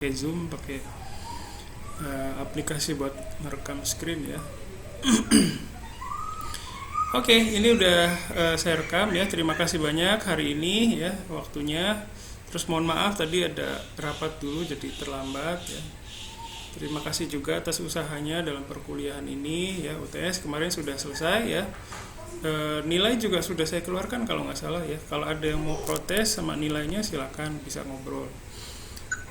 pakai Zoom, pakai aplikasi buat merekam screen ya. Oke, ini udah saya rekam ya. Terima kasih banyak hari ini ya waktunya. Terus mohon maaf tadi ada rapat dulu jadi terlambat ya. Terima kasih juga atas usahanya dalam perkuliahan ini ya. UTS kemarin sudah selesai ya. Nilai juga sudah saya keluarkan kalau nggak salah ya. Kalau ada yang mau protes sama nilainya silakan bisa ngobrol.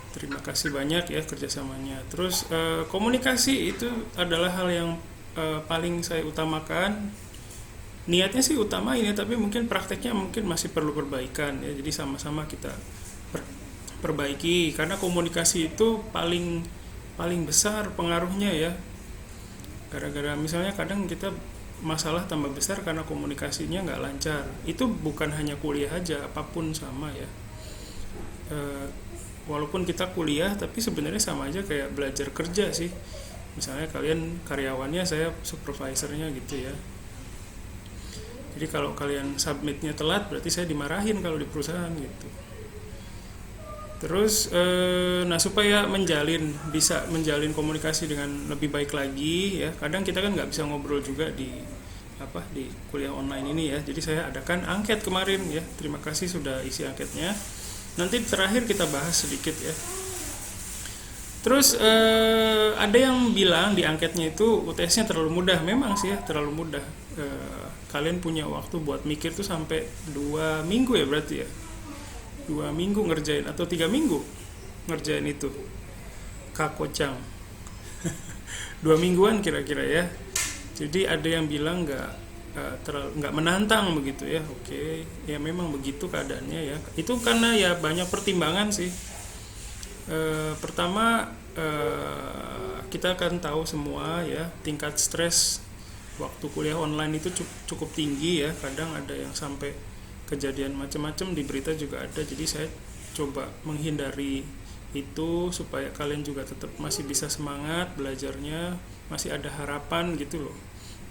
Terima kasih banyak ya kerjasamanya. Terus komunikasi itu adalah hal yang paling saya utamakan. Niatnya sih utama ini, tapi mungkin prakteknya mungkin masih perlu perbaikan ya. Jadi sama-sama kita perbaiki karena komunikasi itu paling paling besar pengaruhnya ya. Gara-gara misalnya kadang kita masalah tambah besar karena komunikasinya nggak lancar. Itu bukan hanya kuliah aja, apapun sama ya. Walaupun kita kuliah tapi sebenarnya sama aja kayak belajar kerja sih. Misalnya kalian karyawannya, saya supervisornya gitu ya. Jadi kalau kalian submitnya telat berarti saya dimarahin kalau di perusahaan gitu. Terus nah supaya bisa menjalin komunikasi dengan lebih baik lagi ya. Kadang kita kan nggak bisa ngobrol juga di kuliah online ini ya. Jadi saya adakan angket kemarin ya. Terima kasih sudah isi anketnya. Nanti terakhir kita bahas sedikit ya. Terus ada yang bilang di anketnya itu UTS-nya terlalu mudah. Memang sih ya terlalu mudah. Kalian punya waktu buat mikir tuh sampai 2 minggu ya berarti ya. 2 minggu ngerjain atau 3 minggu ngerjain itu. Kakocang. 2 mingguan kira-kira ya. Jadi ada yang bilang nggak menantang begitu ya. Oke, ya memang begitu keadaannya ya. Itu karena ya banyak pertimbangan sih. Pertama kita akan tahu semua ya tingkat stres waktu kuliah online itu cukup tinggi ya. Kadang ada yang sampai kejadian macam-macam, di berita juga ada. Jadi saya coba menghindari itu supaya kalian juga tetap masih bisa semangat belajarnya, masih ada harapan gitu loh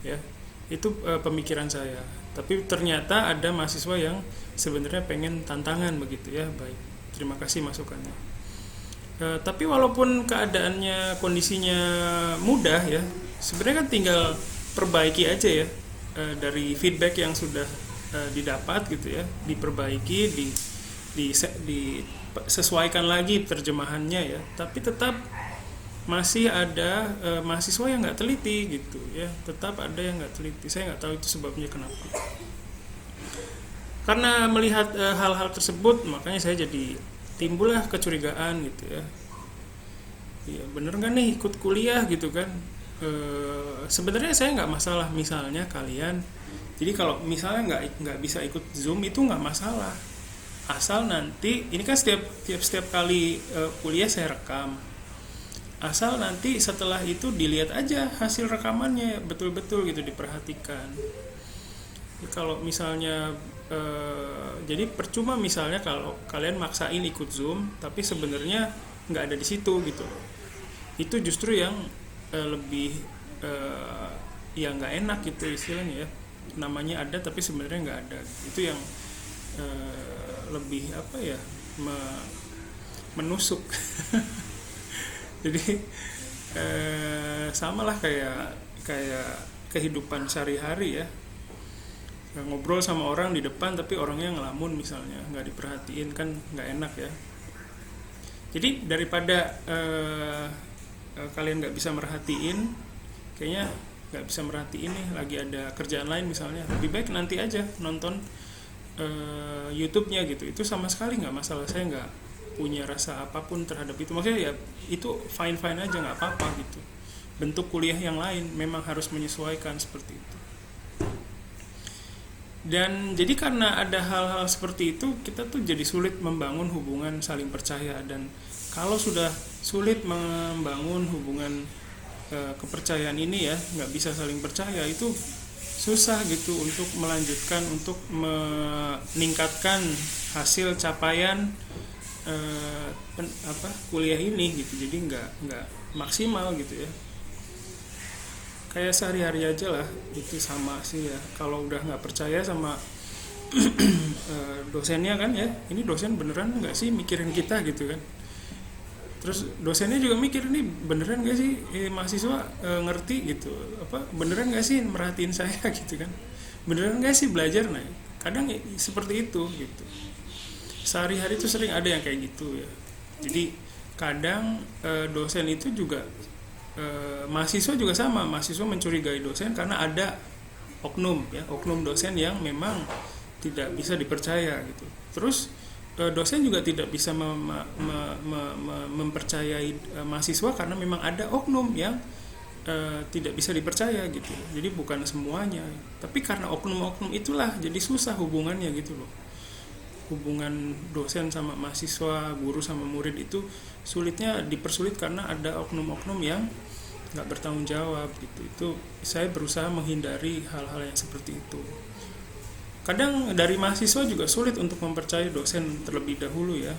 ya. Itu pemikiran saya. Tapi ternyata ada mahasiswa yang sebenarnya pengen tantangan begitu ya. Baik, terima kasih masukannya. Tapi walaupun keadaannya kondisinya mudah ya, sebenarnya kan tinggal perbaiki aja ya. Dari feedback yang sudah didapat gitu ya, diperbaiki, disesuaikan lagi terjemahannya ya. Tapi tetap masih ada mahasiswa yang nggak teliti gitu ya. Tetap ada yang nggak teliti. Saya nggak tahu itu sebabnya kenapa. Karena melihat hal-hal tersebut, makanya saya jadi timbullah kecurigaan gitu ya. Iya bener nggak nih ikut kuliah gitu kan? Sebenarnya saya nggak masalah misalnya kalian. Jadi kalau misalnya nggak bisa ikut Zoom itu nggak masalah. Asal nanti ini kan setiap kali kuliah saya rekam. Asal nanti setelah itu dilihat aja hasil rekamannya betul-betul gitu, diperhatikan. Jadi kalau misalnya jadi percuma misalnya kalau kalian maksain ikut Zoom tapi sebenarnya nggak ada di situ gitu. Itu justru yang lebih ya nggak enak gitu istilahnya ya. Namanya ada tapi sebenarnya nggak ada. Itu yang lebih menusuk. Jadi samalah kayak kehidupan sehari-hari ya. Ngobrol sama orang di depan tapi orangnya ngelamun misalnya, nggak diperhatiin kan nggak enak ya. Jadi daripada kalian nggak bisa merhatiin, kayaknya nggak bisa merhatiin nih lagi ada kerjaan lain misalnya, lebih baik nanti aja nonton YouTube-nya gitu. Itu sama sekali nggak masalah, saya nggak punya rasa apapun terhadap itu. Maksudnya ya itu fine aja, nggak apa-apa gitu. Bentuk kuliah yang lain memang harus menyesuaikan seperti itu. Dan jadi karena ada hal-hal seperti itu, kita tuh jadi sulit membangun hubungan saling percaya. Dan kalau sudah sulit membangun hubungan kepercayaan ini ya, nggak bisa saling percaya, itu susah gitu untuk melanjutkan, untuk meningkatkan hasil capaian kuliah ini gitu. Jadi nggak maksimal gitu ya. Kayak sehari-hari aja lah, itu sama sih ya. Kalau udah nggak percaya sama dosennya kan ya, ini dosen beneran nggak sih mikirin kita gitu kan. Terus dosennya juga mikir, ini beneran gak sih mahasiswa ngerti gitu, apa beneran gak sih merhatiin saya gitu kan, beneran gak sih belajar. Nah kadang seperti itu gitu, sehari-hari itu sering ada yang kayak gitu ya. Jadi kadang dosen itu juga mahasiswa juga sama, mahasiswa mencurigai dosen karena ada oknum ya, oknum dosen yang memang tidak bisa dipercaya gitu. Terus dosen juga tidak bisa mempercayai mahasiswa karena memang ada oknum yang tidak bisa dipercaya gitu. Jadi bukan semuanya, tapi karena oknum-oknum itulah jadi susah hubungannya gitu loh. Hubungan dosen sama mahasiswa, guru sama murid itu sulitnya dipersulit karena ada oknum-oknum yang nggak bertanggung jawab gitu. Itu saya berusaha menghindari hal-hal yang seperti itu. Kadang dari mahasiswa juga sulit untuk mempercayai dosen terlebih dahulu ya,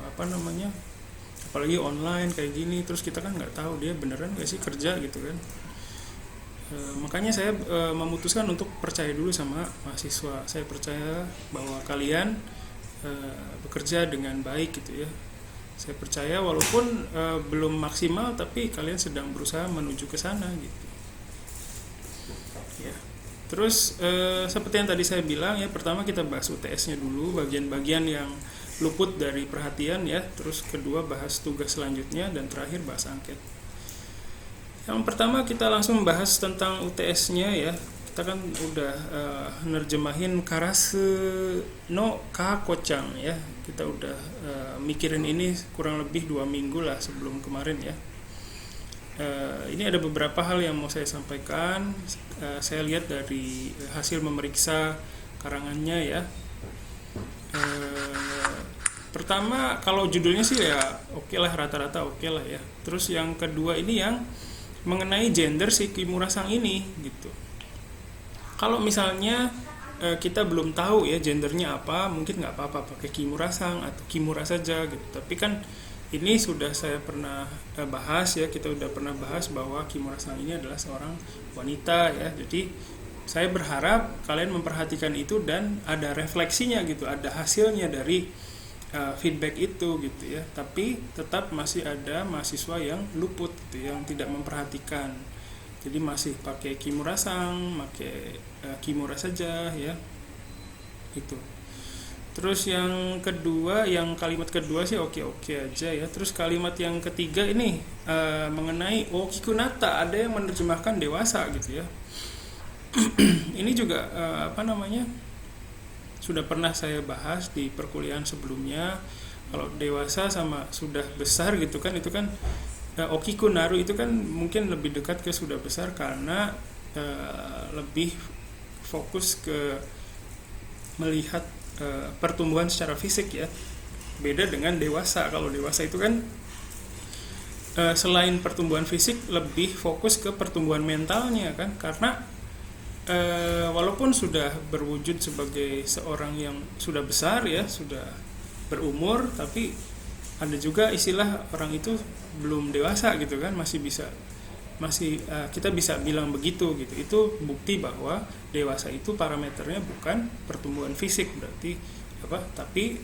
apalagi online kayak gini, terus kita kan nggak tahu dia beneran nggak sih kerja gitu kan. Makanya saya memutuskan untuk percaya dulu sama mahasiswa. Saya percaya bahwa kalian bekerja dengan baik gitu ya. Saya percaya walaupun belum maksimal, tapi kalian sedang berusaha menuju ke sana gitu ya. Terus seperti yang tadi saya bilang ya, pertama kita bahas UTS-nya dulu, bagian-bagian yang luput dari perhatian ya. Terus kedua bahas tugas selanjutnya, dan terakhir bahas angket. Yang pertama kita langsung bahas tentang UTS-nya ya. Kita kan udah nerjemahin karase no kakocang ya. Kita udah mikirin ini kurang lebih 2 minggu lah sebelum kemarin ya. Ini ada beberapa hal yang mau saya sampaikan. Saya lihat dari hasil memeriksa karangannya ya. Pertama, kalau judulnya sih ya oke lah, rata-rata oke lah ya. Terus yang kedua ini yang mengenai gender si Kimura Sang ini gitu. Kalau misalnya kita belum tahu ya gendernya apa, mungkin nggak apa-apa pakai Kimura Sang atau Kimura saja gitu. Tapi kan ini sudah saya pernah bahas ya, kita udah pernah bahas bahwa Kimura Sang ini adalah seorang wanita ya. Jadi saya berharap kalian memperhatikan itu dan ada refleksinya gitu, ada hasilnya dari feedback itu gitu ya. Tapi tetap masih ada mahasiswa yang luput gitu, yang tidak memperhatikan. Jadi masih pakai Kimura Sang, pakai Kimura saja ya. Itu. Terus yang kedua, yang kalimat kedua sih oke-oke aja ya. Terus kalimat yang ketiga ini mengenai Okikunata, ada yang menerjemahkan dewasa gitu ya. Ini juga sudah pernah saya bahas di perkuliahan sebelumnya. Kalau dewasa sama sudah besar gitu kan, itu kan Okikunaru itu kan mungkin lebih dekat ke sudah besar karena lebih fokus ke melihat pertumbuhan secara fisik ya. Beda dengan dewasa. Kalau dewasa itu kan selain pertumbuhan fisik lebih fokus ke pertumbuhan mentalnya kan, karena walaupun sudah berwujud sebagai seorang yang sudah besar ya, sudah berumur, tapi ada juga istilah orang itu belum dewasa gitu kan, masih kita bisa bilang begitu gitu. Itu bukti bahwa dewasa itu parameternya bukan pertumbuhan fisik berarti tapi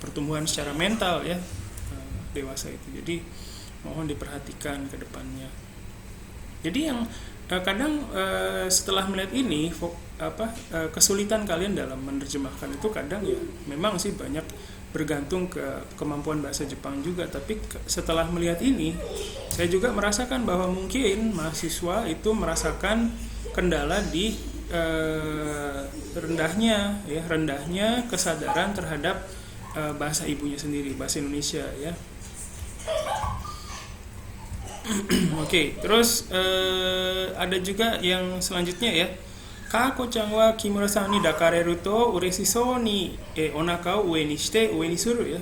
pertumbuhan secara mental ya, dewasa itu. Jadi mohon diperhatikan ke depannya. Jadi yang kadang setelah melihat ini kesulitan kalian dalam menerjemahkan itu kadang ya memang sih banyak bergantung ke kemampuan bahasa Jepang juga. Tapi setelah melihat ini, saya juga merasakan bahwa mungkin mahasiswa itu merasakan kendala di rendahnya kesadaran terhadap bahasa ibunya sendiri, bahasa Indonesia ya. Oke, terus ada juga yang selanjutnya ya. Kako-chan wa Kimura-san ni dakareru to ureshisou ni onaka o ue ni shite ue ni suru ya.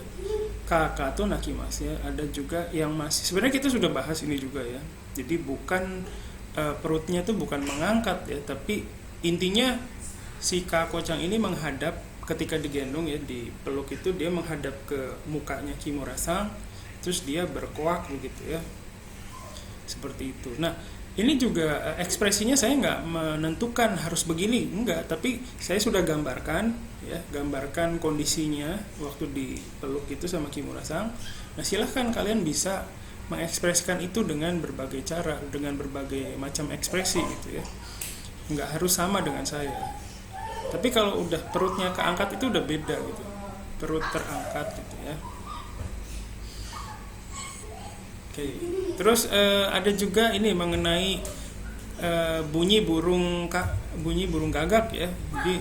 Kaka to nakimasu ya. Ada juga yang masih, sebenarnya kita sudah bahas ini juga ya. Jadi bukan perutnya tuh bukan mengangkat ya, tapi intinya si Kako-chan ini menghadap ketika digendong ya, di peluk itu dia menghadap ke mukanya Kimura-san, terus dia berkoak begitu ya. Seperti itu. Nah, ini juga ekspresinya saya nggak menentukan harus begini, enggak, tapi saya sudah gambarkan, ya, gambarkan kondisinya waktu dipeluk itu sama Kimura-san. Nah, silahkan kalian bisa mengekspresikan itu dengan berbagai cara, dengan berbagai macam ekspresi gitu ya. Nggak harus sama dengan saya. Tapi kalau udah perutnya keangkat itu udah beda gitu. Perut terangkat gitu ya. Oke. Terus ada juga ini mengenai bunyi burung gagak ya. Jadi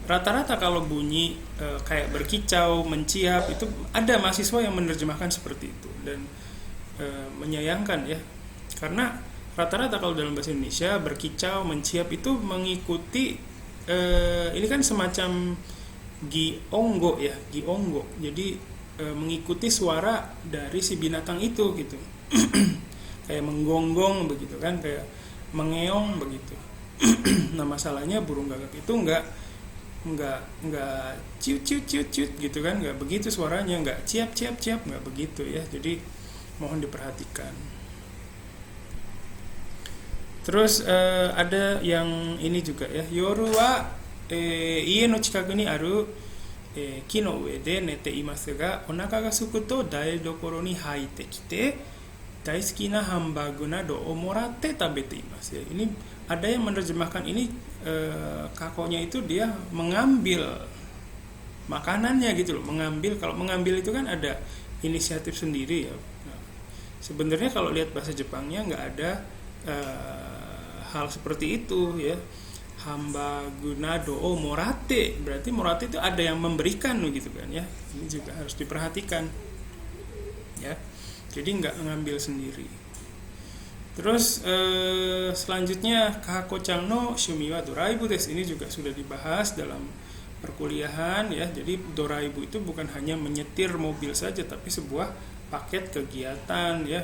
rata-rata kalau bunyi kayak berkicau, menciap, itu ada mahasiswa yang menerjemahkan seperti itu dan menyayangkan ya. Karena rata-rata kalau dalam bahasa Indonesia berkicau, menciap itu mengikuti ini kan semacam gionggo ya, gionggo. Jadi mengikuti suara dari si binatang itu gitu. Kayak menggonggong begitu kan, kayak mengeong begitu. Nah, masalahnya burung gagak itu enggak ciut ciut ciut ciut gitu kan, enggak begitu suaranya, enggak ciap ciap ciap, enggak begitu ya. Jadi mohon diperhatikan. Terus ada yang ini juga ya, yoru wa ie no chikaku ni aru 木の上で寝ていますが、お腹が空くと台所に入ってきて大好きなハンバーグなどをもらって食べています。Ini ada yang menerjemahkan ini kakonya itu dia mengambil makanannya gitu loh, mengambil. Kalau mengambil itu kan ada inisiatif sendiri ya. Nah, sebenarnya kalau lihat bahasa Jepangnya nggak ada hal seperti itu ya. Hamba gunado morate, berarti morate itu ada yang memberikan gitu kan ya. Ini juga harus diperhatikan ya, jadi nggak ngambil sendiri. Terus selanjutnya Kako-chan no shumi wa doraibu desu, ini juga sudah dibahas dalam perkuliahan ya. Jadi doraibu itu bukan hanya menyetir mobil saja, tapi sebuah paket kegiatan ya.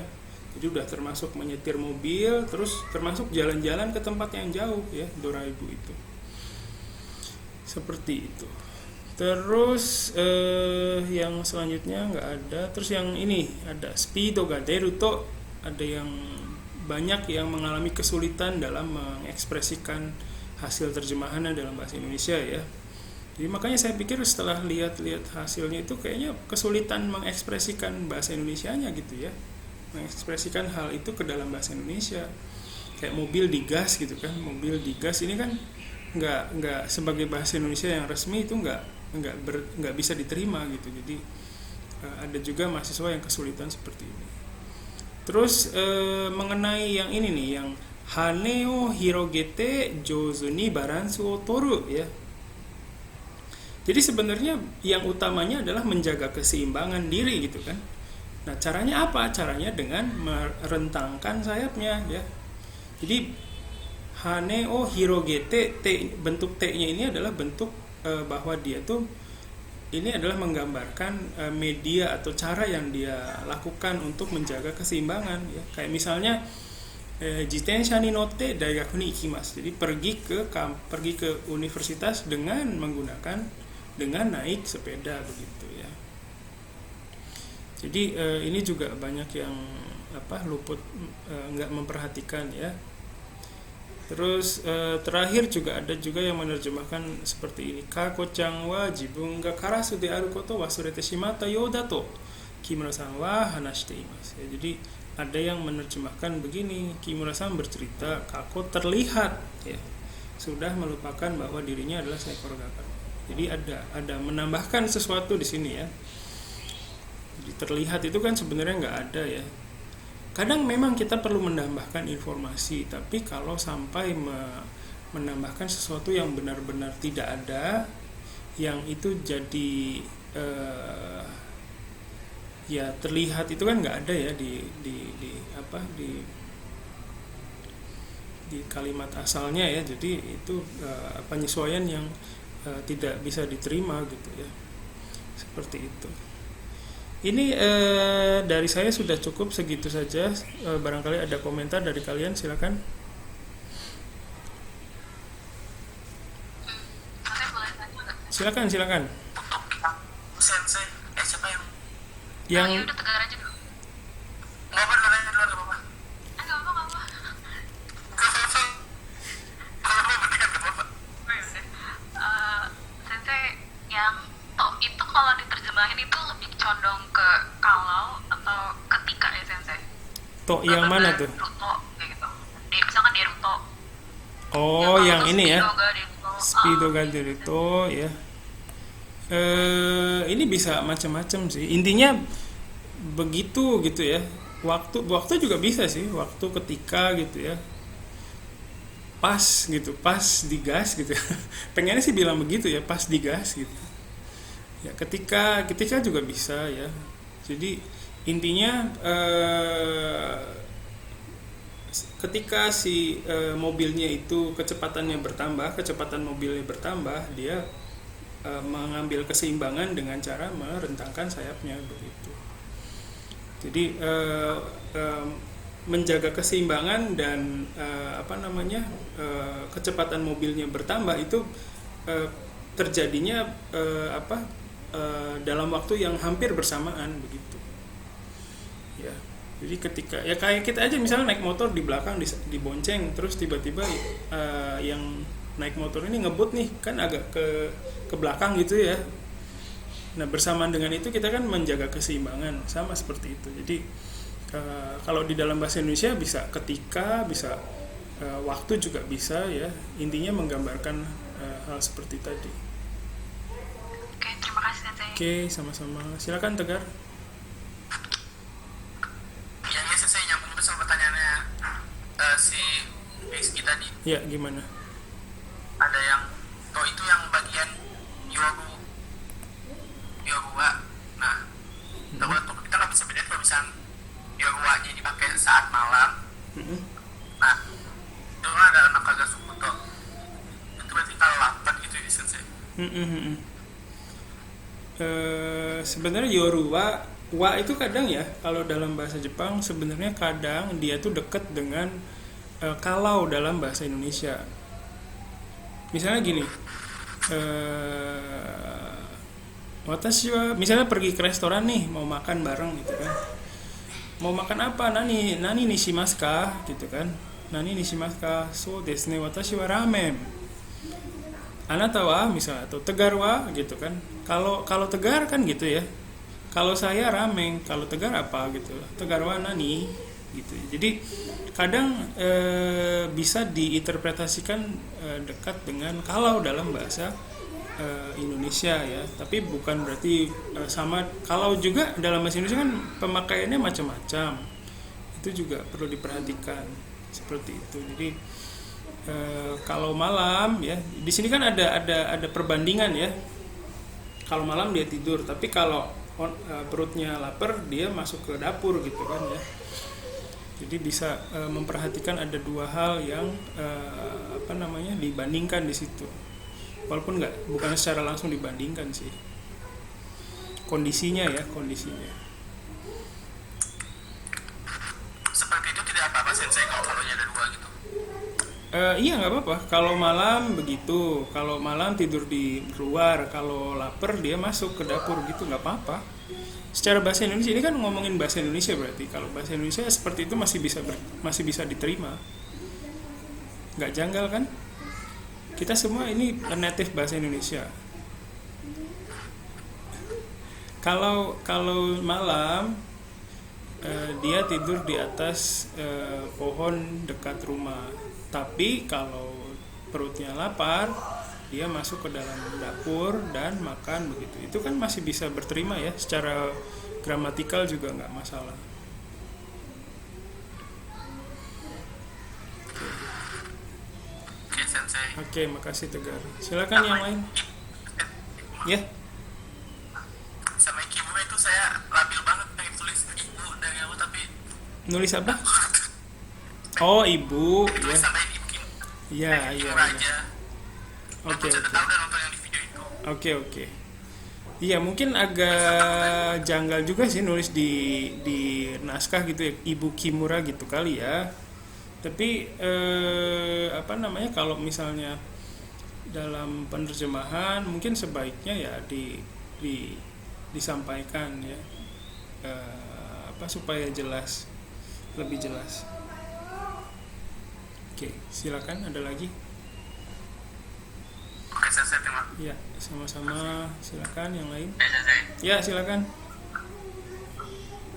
Jadi udah termasuk menyetir mobil, terus termasuk jalan-jalan ke tempat yang jauh ya, doraibu itu. Seperti itu. Terus yang selanjutnya nggak ada. Terus yang ini ada speedo ga deru to, ada yang banyak yang mengalami kesulitan dalam mengekspresikan hasil terjemahannya dalam bahasa Indonesia ya. Jadi makanya saya pikir setelah lihat-lihat hasilnya itu kayaknya kesulitan mengekspresikan bahasa Indonesianya gitu ya. Mengekspresikan hal itu ke dalam bahasa Indonesia, kayak mobil digas gitu kan. Mobil digas ini kan nggak sebagai bahasa Indonesia yang resmi itu nggak bisa diterima gitu. Jadi ada juga mahasiswa yang kesulitan seperti ini. Terus mengenai yang ini nih, yang hane o hirogete jouzu ni baransu o toru ya. Jadi sebenarnya yang utamanya adalah menjaga keseimbangan diri gitu kan. Nah, caranya apa? Caranya dengan merentangkan sayapnya ya. Jadi hane o hirogete, bentuk T-nya ini adalah bentuk bahwa dia tuh ini adalah menggambarkan media atau cara yang dia lakukan untuk menjaga keseimbangan ya. Kayak misalnya jitensha ni notte daigaku ni ikimasu. Jadi pergi ke universitas dengan naik sepeda begitu ya. Jadi ini juga banyak yang luput, nggak memperhatikan ya. Terus terakhir juga ada juga yang menerjemahkan seperti ini. Kako-chan wa jibun ga karasu de aru koto wasurete shimatta you da to Kimura-san wa hanashite imasu. Ya, jadi ada yang menerjemahkan begini, Kimura-san bercerita Kako terlihat ya sudah melupakan bahwa dirinya adalah seekor gagak. Jadi ada menambahkan sesuatu di sini ya. Terlihat itu kan sebenarnya nggak ada ya. Kadang memang kita perlu menambahkan informasi, tapi kalau sampai menambahkan sesuatu yang benar-benar tidak ada, yang itu jadi ya terlihat itu kan nggak ada ya di kalimat asalnya ya. Jadi itu penyesuaian yang tidak bisa diterima gitu ya. Seperti itu. Ini dari saya sudah cukup segitu saja. Barangkali ada komentar dari kalian, silakan. Silakan. Sensei, siapa yang? Yang udah tegar aja dulu. Nggak perlu dulu diterjemahin itu lebih condong ke kalau atau ketika ya sensei? To yang mana tuh? Naruto kayak gitu. Misalkan Naruto. Yang Oh, kalau yang tuh ini ya. Speedo ga Naruto. Speedo Gaderito ya. Ini bisa macam-macam sih. Intinya begitu gitu ya. Waktu juga bisa sih. Waktu ketika gitu ya. Pas gitu, pas digas gitu. Pengennya sih bilang begitu ya, pas digas gitu. Ya, ketika juga bisa ya. Jadi intinya ketika si mobilnya itu kecepatan mobilnya bertambah, dia mengambil keseimbangan dengan cara merentangkan sayapnya begitu. Jadi menjaga keseimbangan dan kecepatan mobilnya bertambah itu terjadinya dalam waktu yang hampir bersamaan begitu. Ya. Jadi ketika ya kayak kita aja misalnya naik motor di belakang dibonceng terus tiba-tiba yang naik motor ini ngebut nih kan agak ke belakang gitu ya. Nah, bersamaan dengan itu kita kan menjaga keseimbangan sama seperti itu. Jadi kalau di dalam bahasa Indonesia bisa ketika, bisa waktu juga bisa ya. Intinya menggambarkan hal seperti tadi. Oke, terima kasih sensei. Oke, sama-sama. Silakan Tegar. Ya, ini saya nyambung juga sama pertanyaannya si Rizky tadi. Ya, gimana? Ada yang itu yang bagian Yorua. Nah, kita nggak bisa bedain kalau misalnya Yoruanya dipakai saat malam. Nah, itu kan ada Nakagasukuto. Itu berarti kalau lapar gitu ya sensei. Sebenarnya Yoruba wa itu kadang ya kalau dalam bahasa Jepang sebenarnya kadang dia tuh dekat dengan kalau dalam bahasa Indonesia. Misalnya gini, watashi wa misalnya pergi ke restoran nih mau makan bareng gitu kan. Mau makan apa? Nani nishimasu ka? Gitu kan. Nani nishimasu ka? So desu ne, watashi wa ramen. Anata wa misalnya atau Tegar wa gitu kan. Kalau Tegar kan gitu ya. Kalau saya ramen, kalau Tegar apa gitu. Tegar wa nani gitu. Jadi kadang bisa diinterpretasikan dekat dengan kalau dalam bahasa Indonesia ya, tapi bukan berarti sama. Kalau juga dalam bahasa Indonesia kan pemakaiannya macam-macam, itu juga perlu diperhatikan seperti itu. Jadi kalau malam ya, di sini kan ada perbandingan ya. Kalau malam dia tidur, tapi kalau perutnya lapar dia masuk ke dapur gitu kan ya. Jadi bisa memperhatikan ada dua hal yang dibandingkan di situ. Walaupun bukan secara langsung dibandingkan sih, kondisinya. Seperti itu tidak apa-apa sensei kalau ada dua gitu. Iya nggak apa-apa. Kalau malam begitu, kalau malam tidur di luar, kalau lapar dia masuk ke dapur gitu nggak apa-apa. Secara bahasa Indonesia ini kan ngomongin bahasa Indonesia berarti kalau bahasa Indonesia seperti itu masih bisa diterima, nggak janggal kan? Kita semua ini native bahasa Indonesia. Kalau malam dia tidur di atas pohon dekat rumah. Tapi kalau perutnya lapar, dia masuk ke dalam dapur dan makan begitu. Itu kan masih bisa berterima ya, secara gramatikal juga nggak masalah. Oke sensei. Oke, makasih Tegar. Silakan yang lain. Ya. Sama ibu itu saya labil banget pengen tulis ibu dari aku tapi Nulis apa? Oh, ibu. tulis Ya. sama ibu Iya. aja. Oke. Saya tahu dan nonton yang di video itu. Oke. Iya, mungkin agak janggal juga sih nulis di naskah gitu ya, Ibu Kimura gitu kali ya. Tapi kalau misalnya dalam penerjemahan mungkin sebaiknya ya disampaikan ya, supaya lebih jelas. Oke, silakan ada lagi. Oke sensei, terima. Ya, sama-sama. Silakan yang lain. Sensei, Ya, silakan.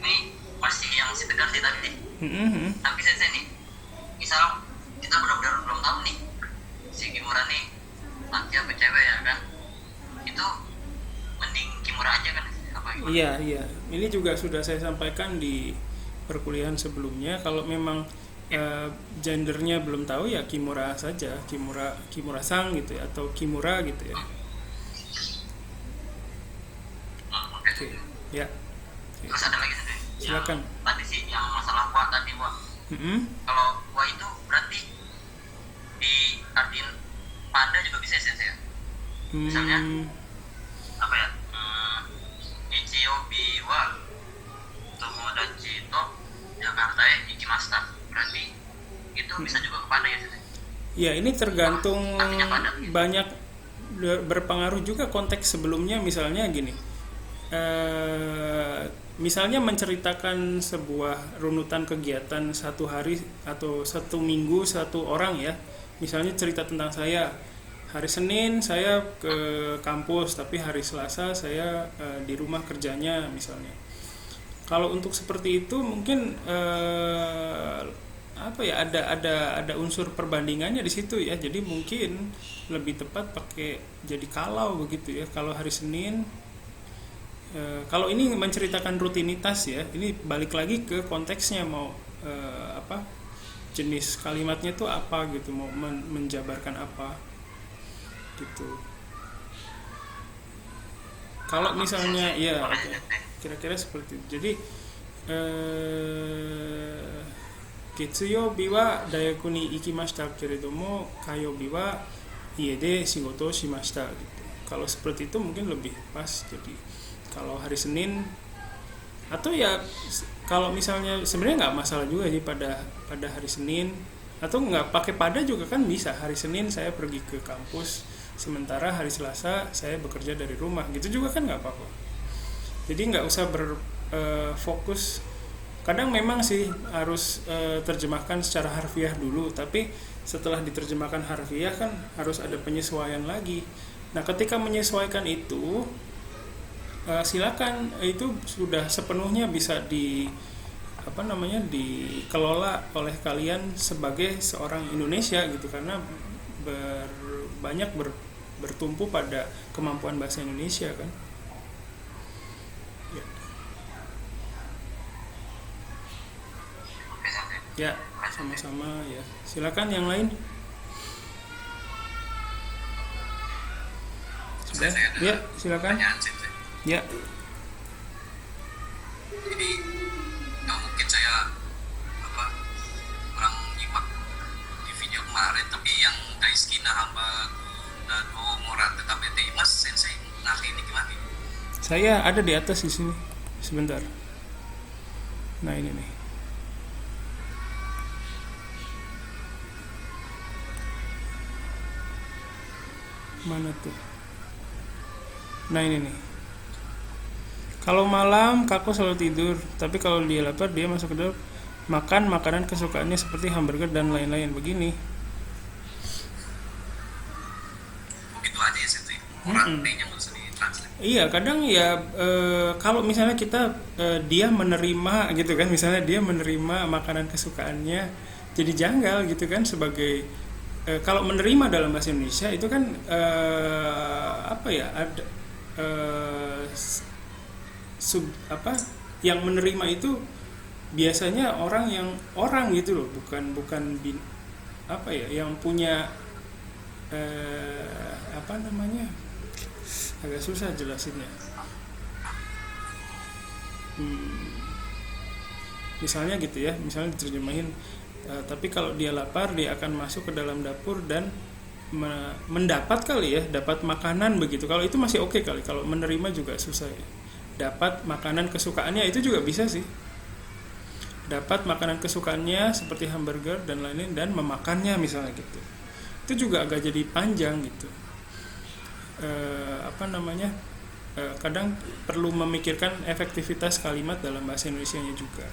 ini masih yang si tegar sih tadi. Mm-mm. Tapi sensei nih, misal kita benar-benar belum tahu nih si Kimura nih laki apa cewek ya kan, itu mending Kimura aja kan apa gimana? Iya, iya. Ini juga sudah saya sampaikan di perkuliahan sebelumnya. Kalau memang gendernya belum tahu ya Kimura saja, Kimura-sang gitu ya, atau Kimura gitu ya. Oke. Oke, ya. Oke. Terus ada lagi sensei. Silakan. Yang tadi sih yang masalah wa tadi wa. Mm-mm. Kalau wa itu berarti di artiin pada juga bisa sensei ya? Misalnya? Apa ya? Ichiyo biwa tomodachi to Jakarta ya ikimashita. Berarti itu bisa juga kepada ya sensei. Ya, ini tergantung Artinya pada. banyak berpengaruh juga konteks sebelumnya. Misalnya gini, misalnya menceritakan sebuah runutan kegiatan satu hari atau satu minggu satu orang ya. Misalnya cerita tentang saya, hari Senin saya ke kampus, tapi hari Selasa saya di rumah kerjanya misalnya. Kalau untuk seperti itu mungkin apa ya, ada unsur perbandingannya di situ ya. Jadi mungkin lebih tepat pakai jadi kalau begitu ya. Kalau hari Senin, kalau ini menceritakan rutinitas ya, ini balik lagi ke konteksnya, mau apa jenis kalimatnya tuh apa gitu, mau menjabarkan apa gitu. Kalau misalnya ya oke. Kira-kira seperti itu. Jadi Getsuyobi wa dayaku ni ikimashita keredomo kayobi wa ie de shigoto shimashita gitu. Kalau seperti itu mungkin lebih pas. Jadi kalau hari Senin, atau ya kalau misalnya sebenarnya nggak masalah juga sih pada hari Senin, atau nggak pakai pada juga kan bisa. Hari Senin saya pergi ke kampus, sementara hari Selasa saya bekerja dari rumah, gitu juga kan nggak apa-apa. Jadi nggak usah berfokus. Kadang memang sih harus terjemahkan secara harfiah dulu, tapi setelah diterjemahkan harfiah kan harus ada penyesuaian lagi. Nah, ketika menyesuaikan itu silakan, itu sudah sepenuhnya bisa dikelola oleh kalian sebagai seorang Indonesia gitu, karena bertumpu pada kemampuan bahasa Indonesia kan. Ya, sama-sama ya. Silakan yang lain. Sudah? Ya, silakan. Pertanyaan sensei. Ya. Ini nggak mungkin saya kurang nyimak di video kemarin, tapi yang Daisuki Nahamba Dado Morate Tabete Mas sensei ngerti ini gimana? Saya ada di atas di sini. Sebentar. Nah, ini nih. Mana tuh? Nah, ini nih. Kalau malam Kako selalu tidur, tapi kalau dia lapar dia masuk ke dalam makan makanan kesukaannya seperti hamburger dan lain-lain. Begini. Begitu aja ya sensei. Morate-nya nggak usah ditranslate. Iya, kadang ya kalau misalnya kita dia menerima gitu kan, misalnya dia menerima makanan kesukaannya, jadi janggal gitu kan. Sebagai kalau menerima dalam bahasa Indonesia itu kan apa ya, ada yang menerima itu biasanya orang gitu loh, bukan yang punya agak susah jelasinnya. Misalnya gitu ya, misalnya diterjemahin, tapi kalau dia lapar dia akan masuk ke dalam dapur dan mendapat kali ya, dapat makanan begitu. Kalau itu masih oke kali. Kalau menerima juga susah ya. Dapat makanan kesukaannya itu juga bisa sih. Dapat makanan kesukaannya seperti hamburger dan lain-lain dan memakannya misalnya gitu. Itu juga agak jadi panjang gitu. Kadang perlu memikirkan efektivitas kalimat dalam bahasa Indonesianya juga.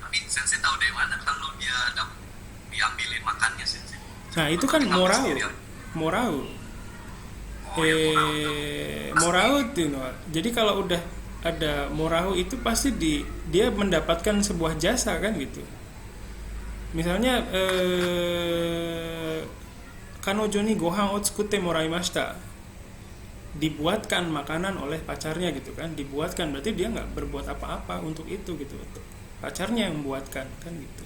Tapi sensei tahu dari mana kalau dia diambilin makannya sensei? Nah itu kan morau, morau, morau itu. Jadi kalau udah ada morau itu pasti dia mendapatkan sebuah jasa kan gitu. Misalnya kanojo ni gohan o tsukute moraimashita, dibuatkan makanan oleh pacarnya gitu kan, dibuatkan berarti dia nggak berbuat apa-apa untuk itu gitu, pacarnya yang membuatkan kan gitu.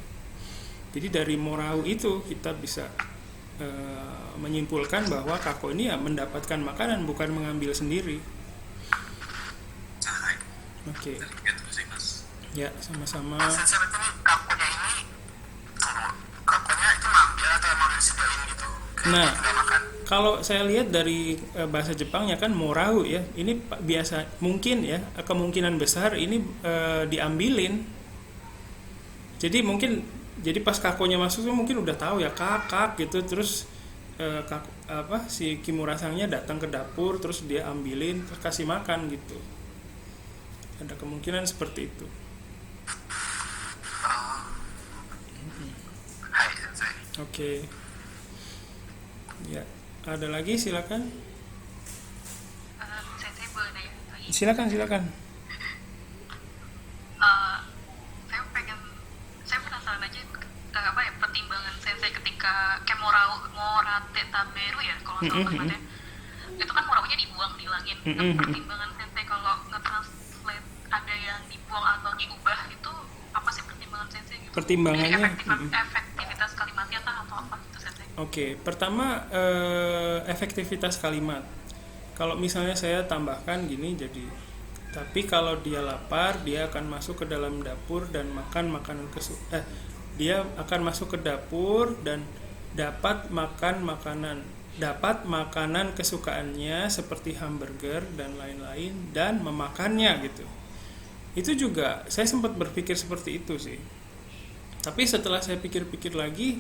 Jadi dari morau itu kita bisa menyimpulkan bahwa kako ini ya mendapatkan makanan, bukan mengambil sendiri. Oke. Ya sama-sama. Sensei itu nih kakonya ini, kakonya itu ngambil atau emang disediain gitu? Nah, Nggak makan. kalau saya lihat dari bahasa Jepangnya kan morau ya, ini biasa mungkin ya kemungkinan besar ini diambilin. Jadi pas kakonya masuk tuh mungkin udah tahu ya kakak gitu, terus si Kimura-sangnya datang ke dapur, terus dia ambilin, terus kasih makan gitu. Ada kemungkinan seperti itu. Hai sensei. Oke. Ya, ada lagi silakan. Sensei boleh nanya lagi? Silakan. Saya penasaran aja apa ya pertimbangan sensei ketika kayak morate taberu ya kalau nggak salah namanya. Itu kan moraunya dibuang, dihilangin. Pertimbangan sensei kalau nge-translate ada yang dibuang atau diubah itu apa sih pertimbangan sensei gitu? Pertimbangannya. Jadi efektivitas kalimatnya atau apa gitu sensei? Oke, pertama efektivitas kalimat. Kalau misalnya saya tambahkan gini, jadi tapi kalau dia lapar, dia akan masuk ke dalam dapur dan makan makanan dia akan masuk ke dapur dan dapat makanan kesukaannya seperti hamburger dan lain-lain dan memakannya gitu. Itu juga saya sempat berpikir seperti itu sih. Tapi setelah saya pikir-pikir lagi,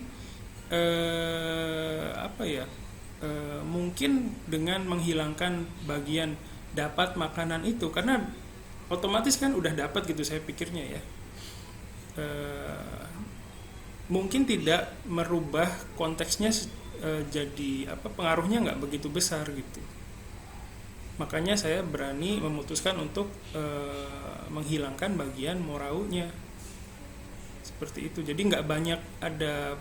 mungkin dengan menghilangkan bagian dapat makanan itu, karena otomatis kan udah dapat gitu saya pikirnya ya. Mungkin tidak merubah konteksnya, jadi pengaruhnya nggak begitu besar gitu. Makanya saya berani memutuskan untuk menghilangkan bagian moraunya seperti itu. Jadi nggak banyak ada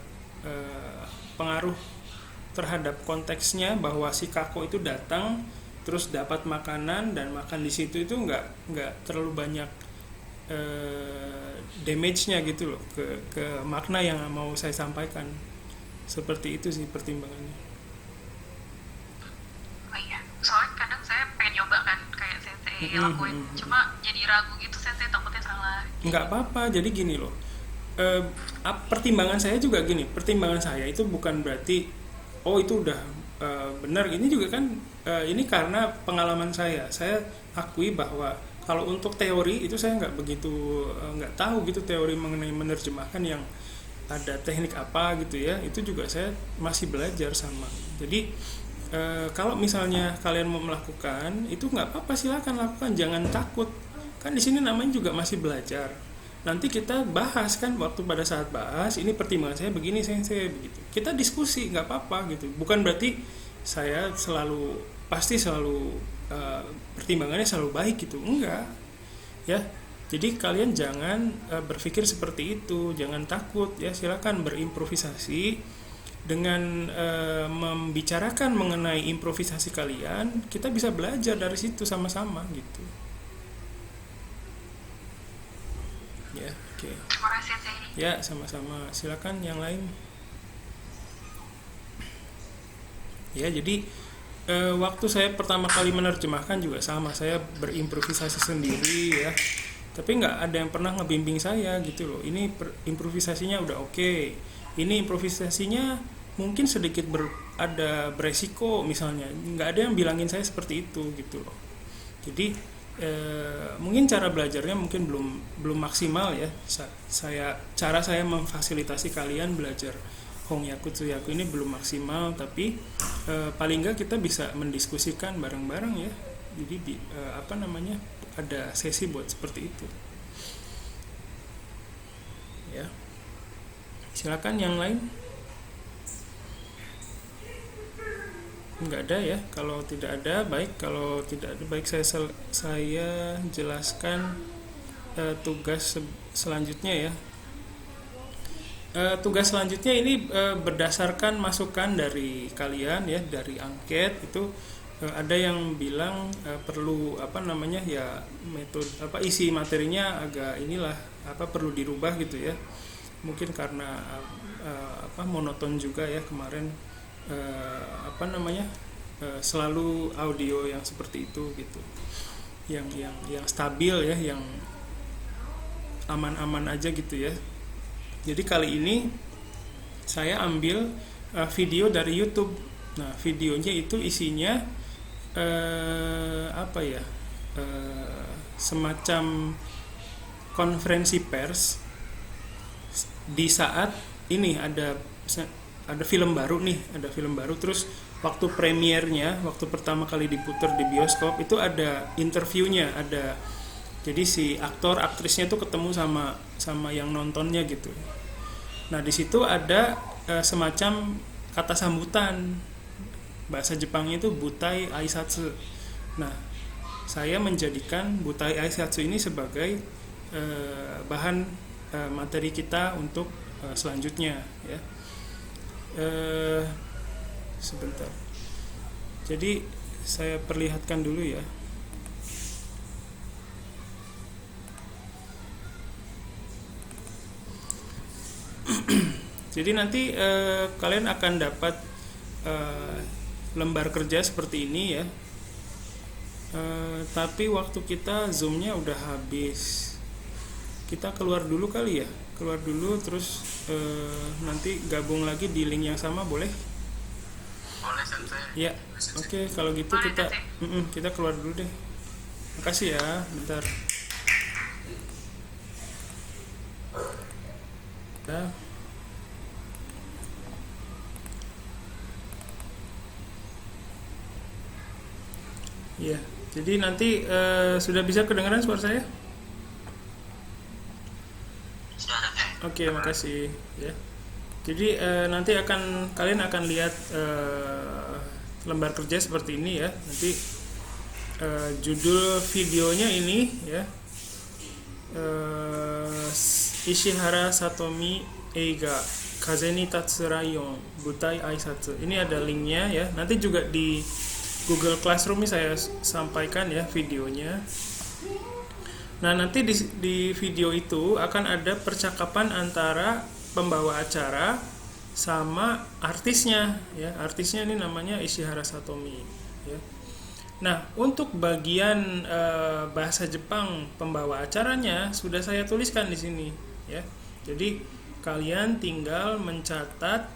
pengaruh terhadap konteksnya, bahwa si kako itu datang terus dapat makanan dan makan di situ, itu nggak terlalu banyak damage-nya gitu loh ke makna yang mau saya sampaikan. Seperti itu sih pertimbangannya. Oh iya, soalnya kadang saya pengen nyoba kan kayak sensei lakuin, cuma jadi ragu gitu sensei, takutnya salah. Nggak apa-apa, jadi gini loh. Pertimbangan saya juga gini, pertimbangan saya itu bukan berarti itu udah benar. Ini juga kan ini karena pengalaman saya akui bahwa kalau untuk teori itu saya nggak begitu nggak tahu gitu teori mengenai menerjemahkan yang ada teknik apa gitu ya, itu juga saya masih belajar sama. Jadi kalau misalnya kalian mau melakukan itu nggak apa-apa, silakan lakukan, jangan takut, kan di sini namanya juga masih belajar. Nanti kita bahas kan, waktu pada saat bahas ini pertimbangan saya begini sensei begitu, kita diskusi, nggak apa-apa gitu. Bukan berarti saya pasti selalu pertimbangannya selalu baik gitu, enggak ya. Jadi kalian jangan berpikir seperti itu, jangan takut ya, silakan berimprovisasi. Dengan membicarakan mengenai improvisasi kalian, kita bisa belajar dari situ sama-sama gitu ya. Oke. Terima kasih sensei. Ya, sama-sama. Silakan yang lain. Ya, jadi waktu saya pertama kali menerjemahkan juga sama, saya berimprovisasi sendiri ya. Tapi nggak ada yang pernah ngebimbing saya gitu loh. Ini improvisasinya udah oke. Ini improvisasinya mungkin sedikit ada beresiko misalnya. Nggak ada yang bilangin saya seperti itu gitu loh. Jadi mungkin cara belajarnya mungkin belum maksimal ya. Cara saya memfasilitasi kalian belajar Hongyaku Tsuyaku ini belum maksimal, tapi paling nggak kita bisa mendiskusikan bareng-bareng ya. Jadi ada sesi buat seperti itu ya. Silakan yang lain. nggak ada ya. Kalau tidak ada baik, kalau tidak ada baik, saya jelaskan tugas selanjutnya ya. Tugas selanjutnya ini berdasarkan masukan dari kalian ya, dari angket itu. Ada yang bilang perlu ya metode isi materinya agak perlu dirubah gitu ya, mungkin karena monoton juga ya kemarin, selalu audio yang seperti itu gitu, yang stabil ya, yang aman-aman aja gitu ya. Jadi kali ini saya ambil video dari YouTube. Nah, videonya itu isinya semacam konferensi pers di saat ini ada film baru nih, terus waktu premiernya, waktu pertama kali diputar di bioskop itu ada interviewnya, jadi si aktor aktrisnya tuh ketemu sama yang nontonnya gitu. Nah, di situ ada semacam kata sambutan, bahasa Jepangnya itu butai aisatsu. Nah, saya menjadikan butai aisatsu ini sebagai bahan materi kita untuk selanjutnya ya. Sebentar. Jadi saya perlihatkan dulu ya. Jadi nanti kalian akan dapat lembar kerja seperti ini ya. Tapi waktu kita zoomnya udah habis. Kita keluar dulu kali ya. Keluar dulu terus nanti gabung lagi di link yang sama, boleh? Boleh sensei. Ya. Oke, kalau gitu kita keluar dulu deh. Makasih ya, bentar. Nah. Ya, jadi nanti sudah bisa kedengaran suara saya? Oke, makasih ya. Jadi nanti kalian akan lihat lembar kerja seperti ini ya. Nanti judul videonya ini ya, Ishihara Satomi Eiga Kaze ni Tatsu Rayon Butai Aisatsu. Ini ada linknya ya. Nanti juga di Google Classroom ini saya sampaikan ya videonya. Nah, nanti di video itu akan ada percakapan antara pembawa acara sama artisnya ya. Artisnya ini namanya Ishihara Satomi ya. Nah, untuk bagian bahasa Jepang pembawa acaranya sudah saya tuliskan di sini ya. Jadi kalian tinggal mencatat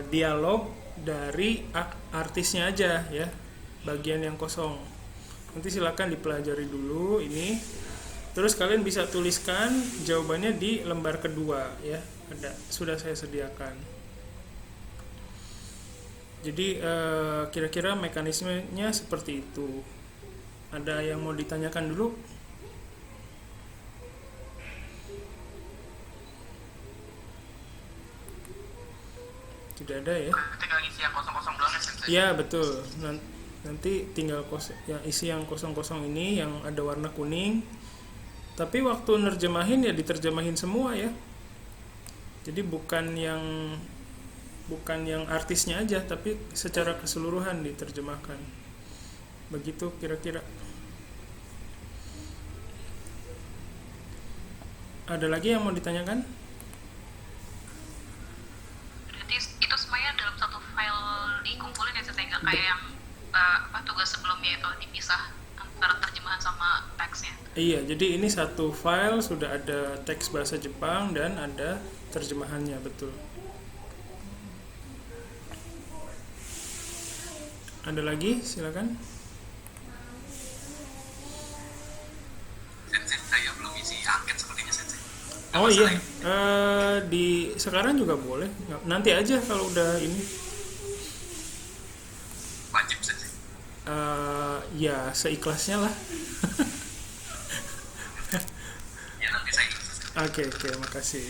dialog dari artisnya aja ya, bagian yang kosong. Nanti silakan dipelajari dulu ini. Terus kalian bisa tuliskan jawabannya di lembar kedua ya. Sudah saya sediakan. Jadi kira-kira mekanismenya seperti itu. Ada yang mau ditanyakan dulu? Tidak ada ya? Tinggal isi yang kosong-kosong doang ya sensei? Ya, betul. Nanti tinggal isi yang kosong-kosong ini yang ada warna kuning. Tapi waktu nerjemahin ya diterjemahin semua ya. Jadi bukan yang artisnya aja, tapi secara keseluruhan diterjemahkan. Begitu kira-kira. Ada lagi yang mau ditanyakan? Berarti itu semuanya dalam satu file dikumpulin ya, sehingga kayak yang tugas sebelumnya itu dipisah antara terjemahan sama teksnya. Iya, jadi ini satu file sudah ada teks bahasa Jepang dan ada terjemahannya, betul. Ada lagi? Silakan. Sensei, saya belum isi angket sepertinya sensei. Oh iya, di sekarang juga boleh. Nanti aja kalau udah ini. Wajib sensei. Ya seikhlasnya lah. Ya nanti saya ikhlas. Oke, makasih.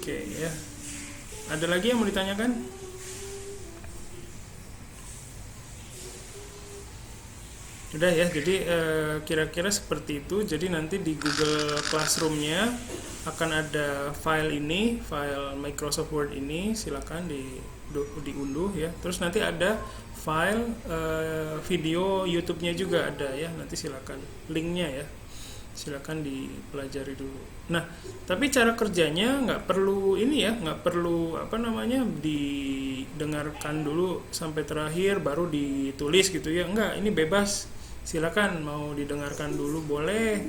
Oke ya. Ada lagi yang mau ditanyakan? Udah ya, jadi kira-kira seperti itu. Jadi nanti di Google Classroom-nya akan ada file ini, file Microsoft Word ini, silakan diunduh ya. Terus nanti ada file video YouTube-nya juga ada ya. Nanti silakan linknya ya, silakan dipelajari dulu. Nah, tapi cara kerjanya nggak perlu ini ya, nggak perlu didengarkan dulu sampai terakhir baru ditulis gitu ya. Enggak, ini bebas. Silakan mau didengarkan dulu boleh,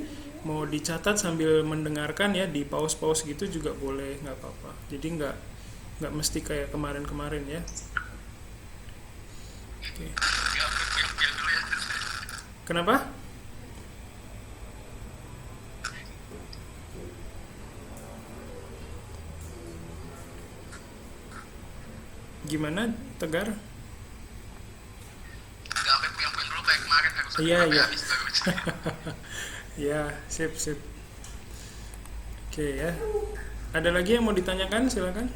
mau dicatat sambil mendengarkan ya, di pause gitu juga boleh, nggak apa-apa. Jadi nggak mesti kayak kemarin ya. Oke. Kenapa? Gimana, Tegar? Nggak sampai puyeng-puyeng dulu kayak kemarin. Iya. Ya, sip. Oke ya. Ada lagi yang mau ditanyakan? Silakan.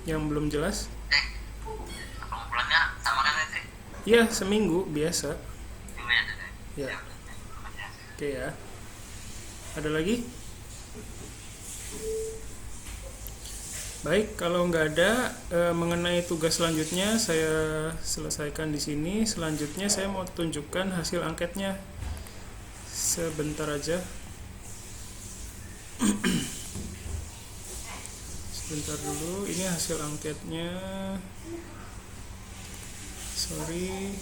Yang belum jelas? Pengumpulannya sama kan itu? Iya, seminggu biasa. Ya. Ya. Oke ya. Ada lagi? Baik, kalau nggak ada mengenai tugas selanjutnya saya selesaikan di sini. Selanjutnya saya mau tunjukkan hasil angketnya. Sebentar aja. Sebentar dulu, ini hasil angketnya. Sorry.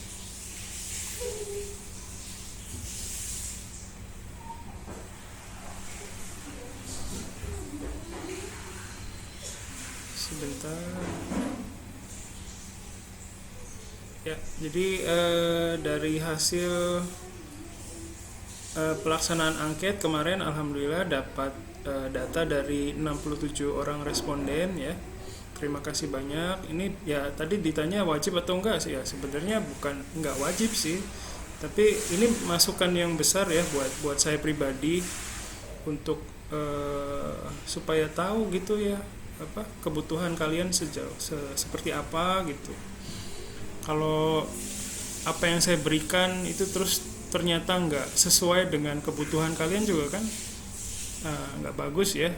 Sebentar. Ya, jadi dari hasil pelaksanaan angket kemarin alhamdulillah dapat data dari 67 orang responden ya. Terima kasih banyak. Ini ya tadi ditanya wajib atau enggak sih ya. Sebenarnya bukan enggak wajib sih. Tapi ini masukan yang besar ya buat saya pribadi untuk supaya tahu gitu ya kebutuhan kalian seperti apa gitu. Kalau apa yang saya berikan itu terus ternyata nggak sesuai dengan kebutuhan kalian juga kan nggak bagus ya,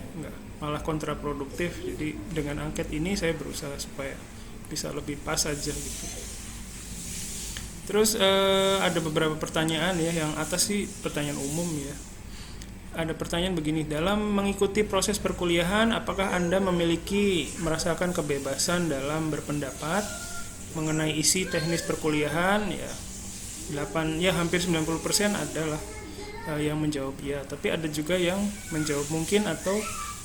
malah kontraproduktif. Jadi dengan angket ini saya berusaha supaya bisa lebih pas aja gitu. Terus ada beberapa pertanyaan ya, yang atas sih pertanyaan umum ya. Ada pertanyaan begini, dalam mengikuti proses perkuliahan apakah Anda merasakan kebebasan dalam berpendapat mengenai isi teknis perkuliahan? Ya, hampir 90% adalah yang menjawab ya, tapi ada juga yang menjawab mungkin, atau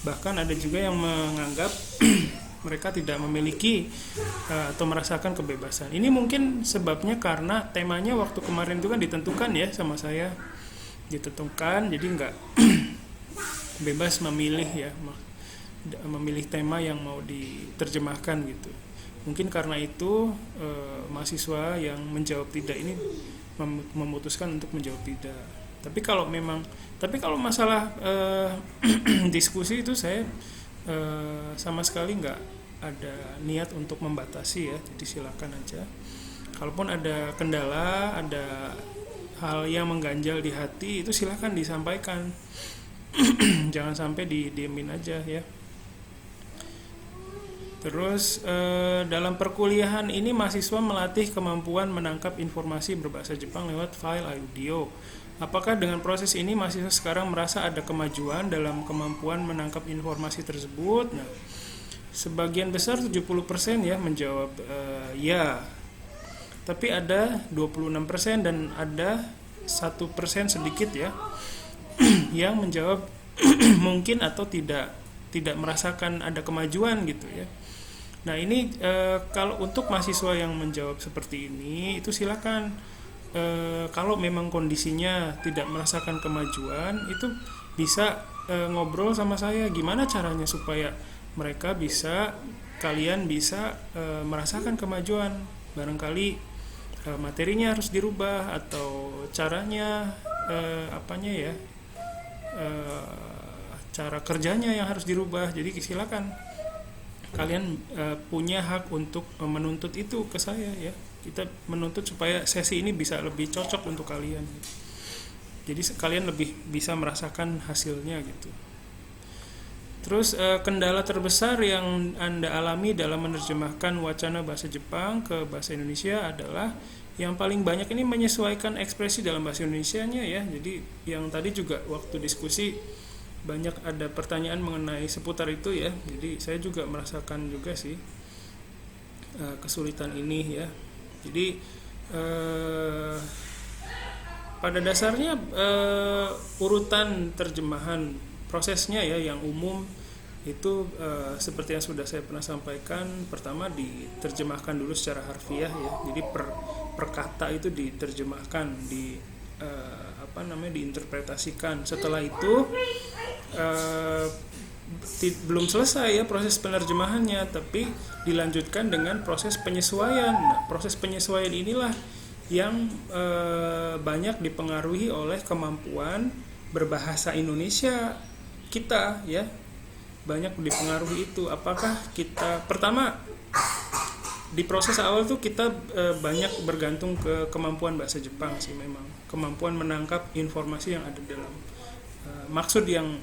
bahkan ada juga yang menganggap mereka tidak memiliki atau merasakan kebebasan. Ini mungkin sebabnya karena temanya waktu kemarin itu kan ditentukan ya sama saya, ditentukan, jadi nggak bebas memilih ya, memilih tema yang mau diterjemahkan gitu. Mungkin karena itu mahasiswa yang menjawab tidak ini memutuskan untuk menjawab tidak. Tapi kalau masalah diskusi itu saya sama sekali nggak ada niat untuk membatasi ya, jadi silakan aja. Kalaupun ada kendala, ada hal yang mengganjal di hati, itu silakan disampaikan. Jangan sampai didiemin aja ya. Terus dalam perkuliahan ini mahasiswa melatih kemampuan menangkap informasi berbahasa Jepang lewat file audio. Apakah dengan proses ini mahasiswa sekarang merasa ada kemajuan dalam kemampuan menangkap informasi tersebut? Nah, sebagian besar 70% ya menjawab ya. Tapi ada 26% dan ada 1% sedikit ya yang menjawab mungkin atau tidak merasakan ada kemajuan gitu ya. Nah ini kalau untuk mahasiswa yang menjawab seperti ini itu silakan, kalau memang kondisinya tidak merasakan kemajuan itu bisa ngobrol sama saya gimana caranya supaya kalian bisa merasakan kemajuan. Barangkali materinya harus dirubah atau caranya cara kerjanya yang harus dirubah. Jadi silakan kalian punya hak untuk menuntut itu ke saya ya. Kita menuntut supaya sesi ini bisa lebih cocok untuk kalian. Jadi kalian lebih bisa merasakan hasilnya gitu. Terus kendala terbesar yang Anda alami dalam menerjemahkan wacana bahasa Jepang ke bahasa Indonesia adalah yang paling banyak ini menyesuaikan ekspresi dalam bahasa Indonesianya ya. Jadi yang tadi juga waktu diskusi banyak ada pertanyaan mengenai seputar itu ya. Jadi saya juga merasakan juga sih kesulitan ini ya. Jadi pada dasarnya urutan terjemahan prosesnya ya yang umum itu seperti yang sudah saya pernah sampaikan, pertama diterjemahkan dulu secara harfiah ya. Jadi per kata itu diterjemahkan, diinterpretasikan. Setelah itu belum selesai ya proses penerjemahannya, tapi dilanjutkan dengan proses penyesuaian. Nah, proses penyesuaian inilah yang banyak dipengaruhi oleh kemampuan berbahasa Indonesia kita ya, banyak dipengaruhi itu. Apakah kita pertama di proses awal tuh kita banyak bergantung ke kemampuan bahasa Jepang sih, memang kemampuan menangkap informasi yang ada dalam maksud yang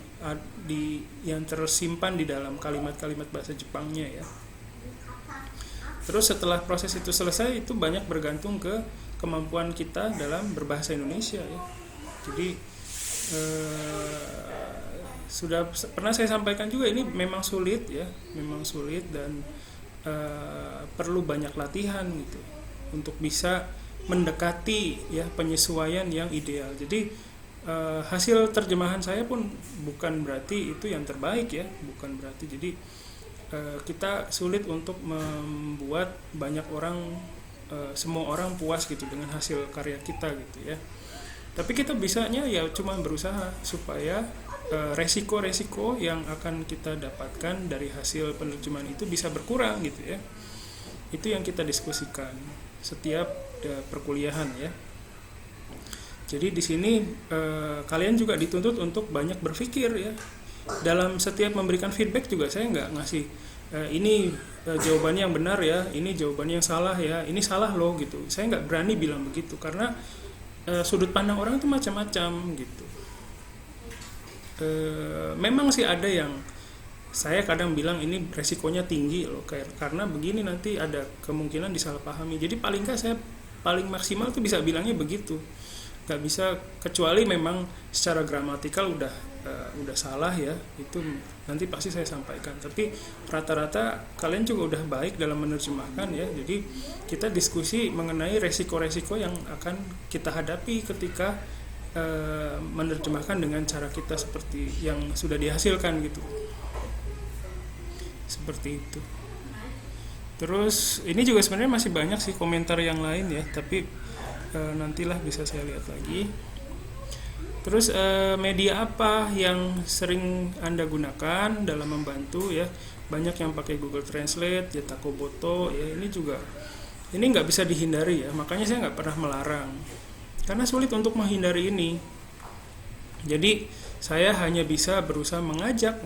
tersimpan di dalam kalimat-kalimat bahasa Jepangnya ya. Terus setelah proses itu selesai, itu banyak bergantung ke kemampuan kita dalam berbahasa Indonesia ya. Jadi sudah pernah saya sampaikan juga, ini memang sulit ya, memang sulit dan perlu banyak latihan gitu untuk bisa mendekati ya penyesuaian yang ideal. Jadi hasil terjemahan saya pun bukan berarti itu yang terbaik ya, bukan berarti. Jadi kita sulit untuk membuat banyak orang, semua orang puas gitu dengan hasil karya kita gitu ya. Tapi kita bisanya ya cuma berusaha supaya resiko-resiko yang akan kita dapatkan dari hasil penerjemahan itu bisa berkurang gitu ya. Itu yang kita diskusikan setiap perkuliahan ya. Jadi di sini kalian juga dituntut untuk banyak berpikir ya. Dalam setiap memberikan feedback juga saya nggak ngasih ini jawabannya yang benar ya, ini jawabannya yang salah ya, ini salah loh gitu. Saya nggak berani bilang begitu karena sudut pandang orang itu macam-macam gitu. Memang sih ada yang saya kadang bilang ini resikonya tinggi loh, karena begini nanti ada kemungkinan disalahpahami. Jadi paling nggak saya paling maksimal tuh bisa bilangnya begitu. Nggak bisa, kecuali memang secara gramatikal udah salah ya, itu nanti pasti saya sampaikan. Tapi rata-rata kalian juga udah baik dalam menerjemahkan ya. Jadi kita diskusi mengenai resiko-resiko yang akan kita hadapi ketika menerjemahkan dengan cara kita seperti yang sudah dihasilkan gitu, seperti itu. Terus ini juga sebenarnya masih banyak sih komentar yang lain ya, tapi nantilah bisa saya lihat lagi. Terus media apa yang sering Anda gunakan dalam membantu ya? Banyak yang pakai Google Translate, ya Takoboto ya, ini juga ini nggak bisa dihindari ya, makanya saya nggak pernah melarang karena sulit untuk menghindari ini. Jadi saya hanya bisa berusaha mengajak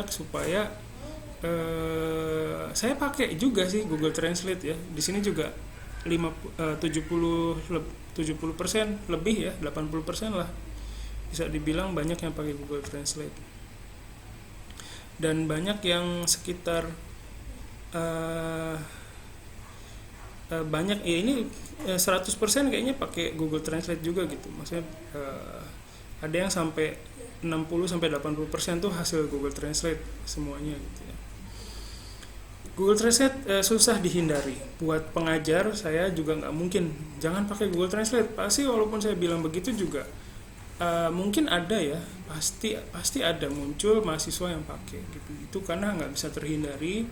supaya saya pakai juga sih Google Translate ya. Di sini juga 70% lebih ya, 80% lah bisa dibilang banyak yang pakai Google Translate. Dan banyak yang sekitar banyak ya, ini 100% kayaknya pakai Google Translate juga gitu. Maksudnya ada yang sampai 60-80% tuh hasil Google Translate semuanya gitu ya. Google Translate susah dihindari. Buat pengajar saya juga nggak mungkin jangan pakai Google Translate. Pasti walaupun saya bilang begitu juga mungkin ada ya, pasti ada muncul mahasiswa yang pakai gitu. Itu karena nggak bisa terhindari.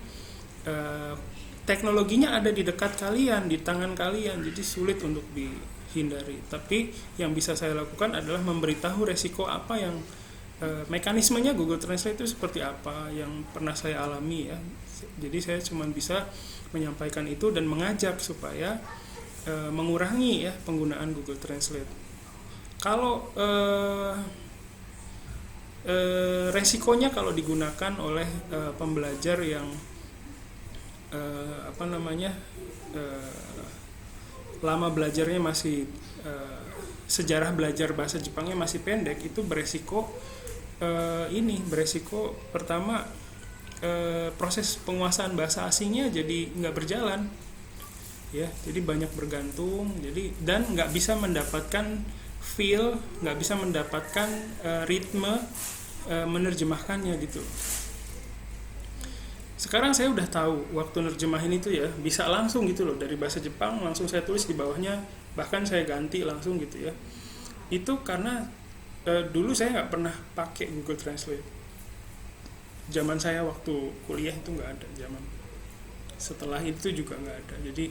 Teknologinya ada di dekat kalian, di tangan kalian, jadi sulit untuk dihindari. Tapi yang bisa saya lakukan adalah memberitahu resiko apa yang mekanismenya Google Translate itu seperti apa yang pernah saya alami ya. Jadi saya cuma bisa menyampaikan itu dan mengajak supaya mengurangi ya penggunaan Google Translate. Kalau resikonya kalau digunakan oleh pembelajar yang lama belajarnya masih sejarah belajar bahasa Jepangnya masih pendek, itu beresiko pertama proses penguasaan bahasa asingnya jadi nggak berjalan ya, jadi banyak bergantung, dan nggak bisa mendapatkan feel, nggak bisa mendapatkan ritme menerjemahkannya gitu. Sekarang saya udah tahu waktu nerjemahin itu ya bisa langsung gitu loh, dari bahasa Jepang langsung saya tulis di bawahnya, bahkan saya ganti langsung gitu ya. Itu karena dulu saya nggak pernah pakai Google Translate. Zaman saya waktu kuliah itu nggak ada, zaman setelah itu juga nggak ada. Jadi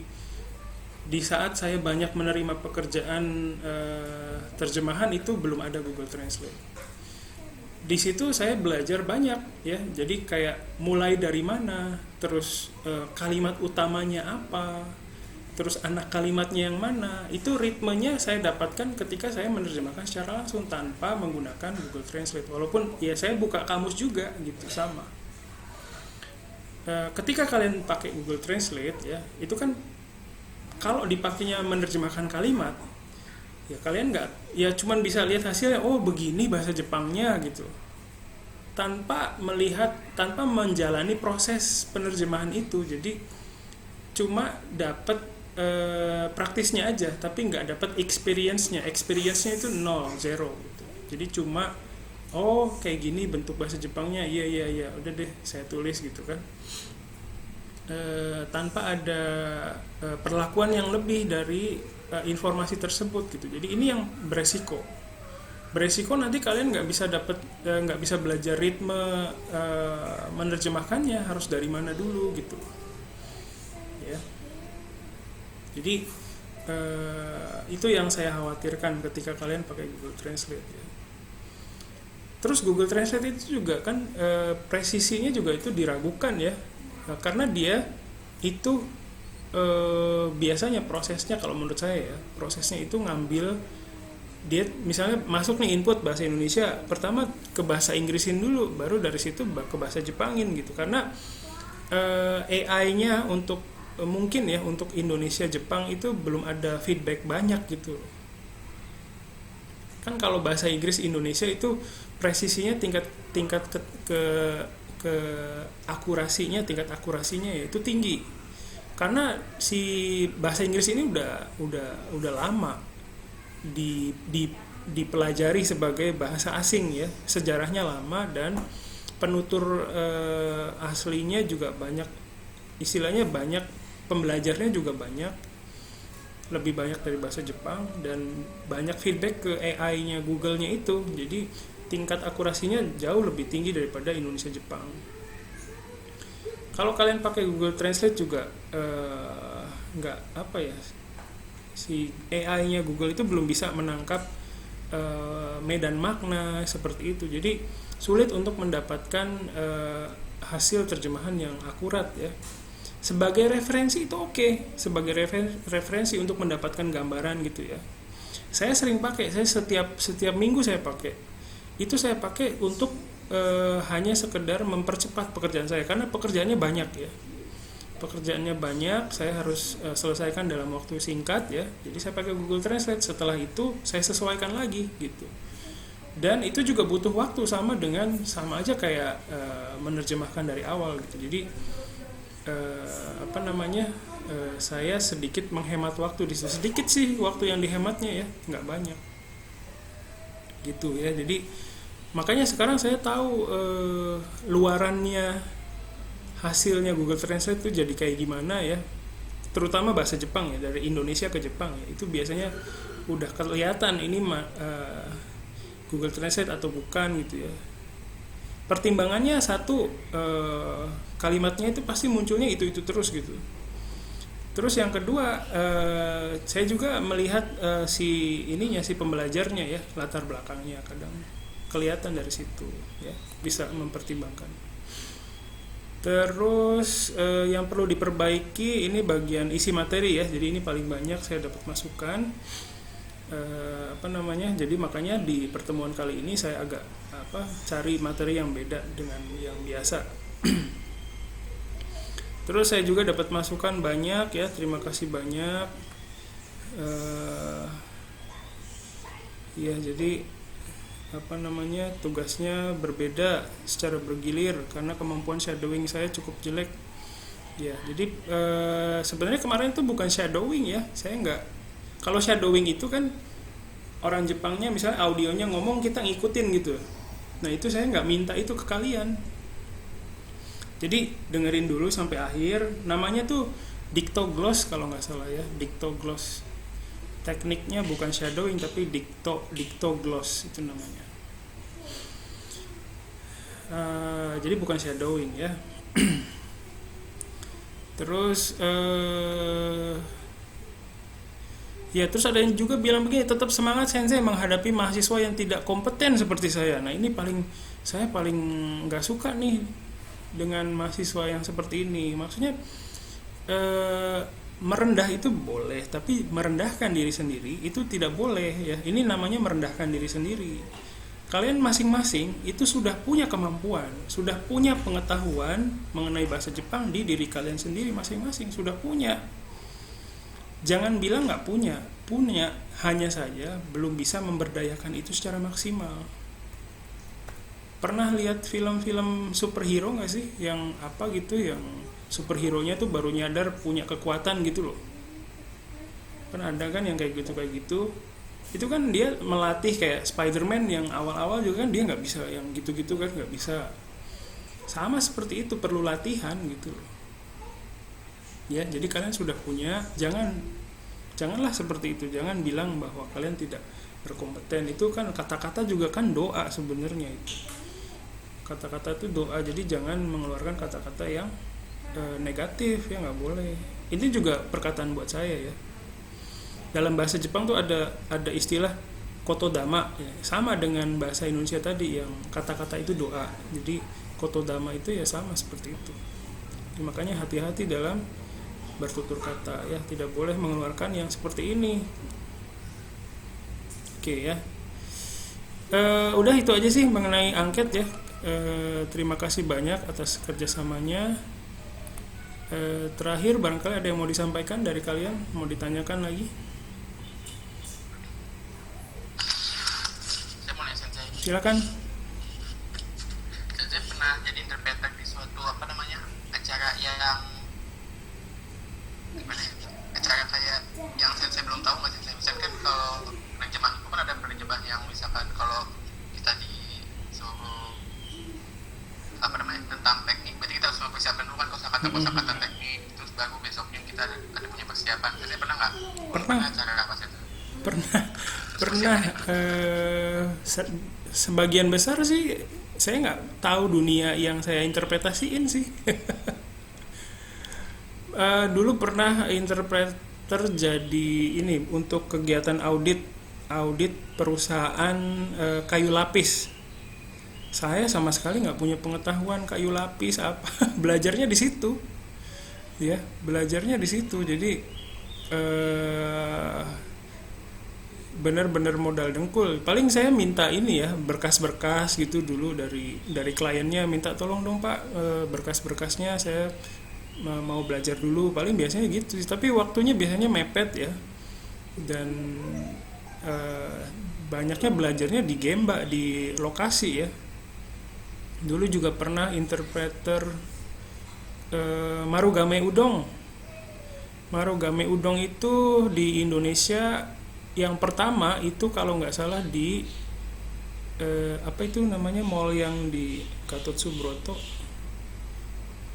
di saat saya banyak menerima pekerjaan terjemahan itu belum ada Google Translate. Di situ saya belajar banyak ya, jadi kayak mulai dari mana, terus kalimat utamanya apa, terus anak kalimatnya yang mana, itu ritmenya saya dapatkan ketika saya menerjemahkan secara langsung tanpa menggunakan Google Translate. Walaupun ya saya buka kamus juga gitu, sama. Ketika kalian pakai Google Translate ya, itu kan kalau dipakainya menerjemahkan kalimat, ya kalian nggak, ya cuman bisa lihat hasilnya, oh begini bahasa Jepangnya gitu, tanpa menjalani proses penerjemahan itu. Jadi cuma dapat praktisnya aja, tapi nggak dapat experience-nya itu 0 0 gitu. Jadi cuma oh kayak gini bentuk bahasa Jepangnya, iya udah deh saya tulis gitu kan, tanpa ada perlakuan yang lebih dari informasi tersebut gitu. Jadi ini yang beresiko nanti kalian nggak bisa belajar ritme menerjemahkannya harus dari mana dulu gitu ya. Jadi itu yang saya khawatirkan ketika kalian pakai Google Translate ya. Terus Google Translate itu juga kan presisinya juga itu diragukan ya, karena dia itu biasanya prosesnya, kalau menurut saya ya, prosesnya itu ngambil, dia misalnya masuk nih input bahasa Indonesia, pertama ke bahasa Inggrisin dulu, baru dari situ ke bahasa Jepangin gitu. Karena AI-nya untuk mungkin ya untuk Indonesia Jepang itu belum ada feedback banyak gitu. Kan kalau bahasa Inggris Indonesia itu presisinya tingkat ke akurasinya, tingkat akurasinya ya itu tinggi. Karena si bahasa Inggris ini udah lama dipelajari sebagai bahasa asing ya, sejarahnya lama, dan penutur aslinya juga banyak, istilahnya banyak, pembelajarnya juga banyak, lebih banyak dari bahasa Jepang, dan banyak feedback ke AI-nya Google-nya itu. Jadi tingkat akurasinya jauh lebih tinggi daripada Indonesia Jepang. Kalau kalian pakai Google Translate juga nggak apa ya, si AI-nya Google itu belum bisa menangkap medan makna seperti itu. Jadi sulit untuk mendapatkan hasil terjemahan yang akurat ya. Sebagai referensi itu oke, sebagai referensi untuk mendapatkan gambaran gitu ya. Saya sering pakai, saya setiap minggu saya pakai. Itu saya pakai untuk hanya sekedar mempercepat pekerjaan saya, karena pekerjaannya banyak ya. Pekerjaannya banyak, saya harus selesaikan dalam waktu singkat ya. Jadi saya pakai Google Translate. Setelah itu saya sesuaikan lagi gitu. Dan itu juga butuh waktu, sama aja kayak menerjemahkan dari awal gitu. Jadi saya sedikit menghemat waktu di situ. Sedikit sih waktu yang dihematnya ya, nggak banyak gitu ya. Jadi makanya sekarang saya tahu luarannya hasilnya Google Translate itu jadi kayak gimana ya, terutama bahasa Jepang ya, dari Indonesia ke Jepang ya, itu biasanya udah kelihatan ini Google Translate atau bukan gitu ya. Pertimbangannya satu, kalimatnya itu pasti munculnya itu terus gitu. Terus yang kedua, saya juga melihat si pembelajarnya ya, latar belakangnya kadang kelihatan dari situ ya, bisa mempertimbangkan. Terus yang perlu diperbaiki ini bagian isi materi ya. Jadi ini paling banyak saya dapat masukan. Jadi makanya di pertemuan kali ini saya agak cari materi yang beda dengan yang biasa. Terus saya juga dapat masukan banyak ya, terima kasih banyak. Ya jadi tugasnya berbeda secara bergilir karena kemampuan shadowing saya cukup jelek. Ya jadi sebenarnya kemarin itu bukan shadowing ya, saya nggak. Kalau shadowing itu kan orang Jepangnya misalnya audionya ngomong kita ngikutin gitu. Nah itu saya nggak minta itu ke kalian. Jadi dengerin dulu sampai akhir. Namanya tuh dictogloss kalau nggak salah ya, dictogloss. Tekniknya bukan shadowing tapi dictogloss itu namanya. Jadi bukan shadowing ya. Terus ya terus ada yang juga bilang begini, tetap semangat sensei menghadapi mahasiswa yang tidak kompeten seperti saya. Nah ini saya paling nggak suka nih dengan mahasiswa yang seperti ini. Maksudnya merendah itu boleh, tapi merendahkan diri sendiri itu tidak boleh ya. Ini namanya merendahkan diri sendiri. Kalian masing-masing itu sudah punya kemampuan, sudah punya pengetahuan mengenai bahasa Jepang di diri kalian sendiri masing-masing, sudah punya. Jangan bilang nggak punya, hanya saja belum bisa memberdayakan itu secara maksimal. Pernah lihat film-film superhero nggak sih? Yang yang superhero-nya tuh baru nyadar punya kekuatan gitu loh. Kan ada kan yang kayak gitu. Itu kan dia melatih kayak Spider-Man yang awal-awal juga kan dia nggak bisa yang gitu-gitu kan, nggak bisa. Sama seperti itu, perlu latihan gitu loh. Ya, jadi kalian sudah punya, janganlah seperti itu. Jangan bilang bahwa kalian tidak berkompeten. Itu kan kata-kata juga kan doa sebenarnya itu. Kata-kata itu doa, jadi jangan mengeluarkan kata-kata yang negatif, ya nggak boleh. Ini juga perkataan buat saya ya. Dalam bahasa Jepang tuh ada istilah kotodama ya. Sama dengan bahasa Indonesia tadi yang kata-kata itu doa. Jadi kotodama itu ya sama seperti itu. Jadi, makanya hati-hati dalam bertutur kata ya, tidak boleh mengeluarkan yang seperti ini. Oke ya. Udah itu aja sih mengenai angket ya. Terima kasih banyak atas kerjasamanya. Terakhir barangkali ada yang mau disampaikan dari kalian, mau ditanyakan lagi? Saya mau nanya sensei. Silakan. Saya pernah jadi interpreter di suatu acara yang acara kayak yang sensei belum tahu nggak sensei. Misalkan kan kalau penerjemah itu kan ada penerjemah yang misalkan kalau kita disuruh tentang teknik, berarti kita harus mempersiapkan dulu kan kosakata teknik, terus baru besoknya kita ada punya persiapan. Sensei pernah nggak? Pernah. Acara apa sih? Pernah. Sebagian besar sih saya nggak tahu dunia yang saya interpretasiin sih. Dulu pernah interpreter jadi ini untuk kegiatan audit perusahaan kayu lapis. Saya sama sekali nggak punya pengetahuan kayu lapis apa. Belajarnya di situ, ya belajarnya di situ. Jadi benar-benar modal dengkul. Paling saya minta ini ya berkas-berkas gitu dulu dari kliennya, minta tolong dong Pak berkas-berkasnya saya mau belajar dulu. Paling biasanya gitu. Tapi waktunya biasanya mepet ya. Dan banyaknya belajarnya di Gemba, di lokasi ya. Dulu juga pernah interpreter Marugame Udong. Marugame Udong itu di Indonesia yang pertama itu kalau nggak salah di apa itu namanya mall yang di Gatot Subroto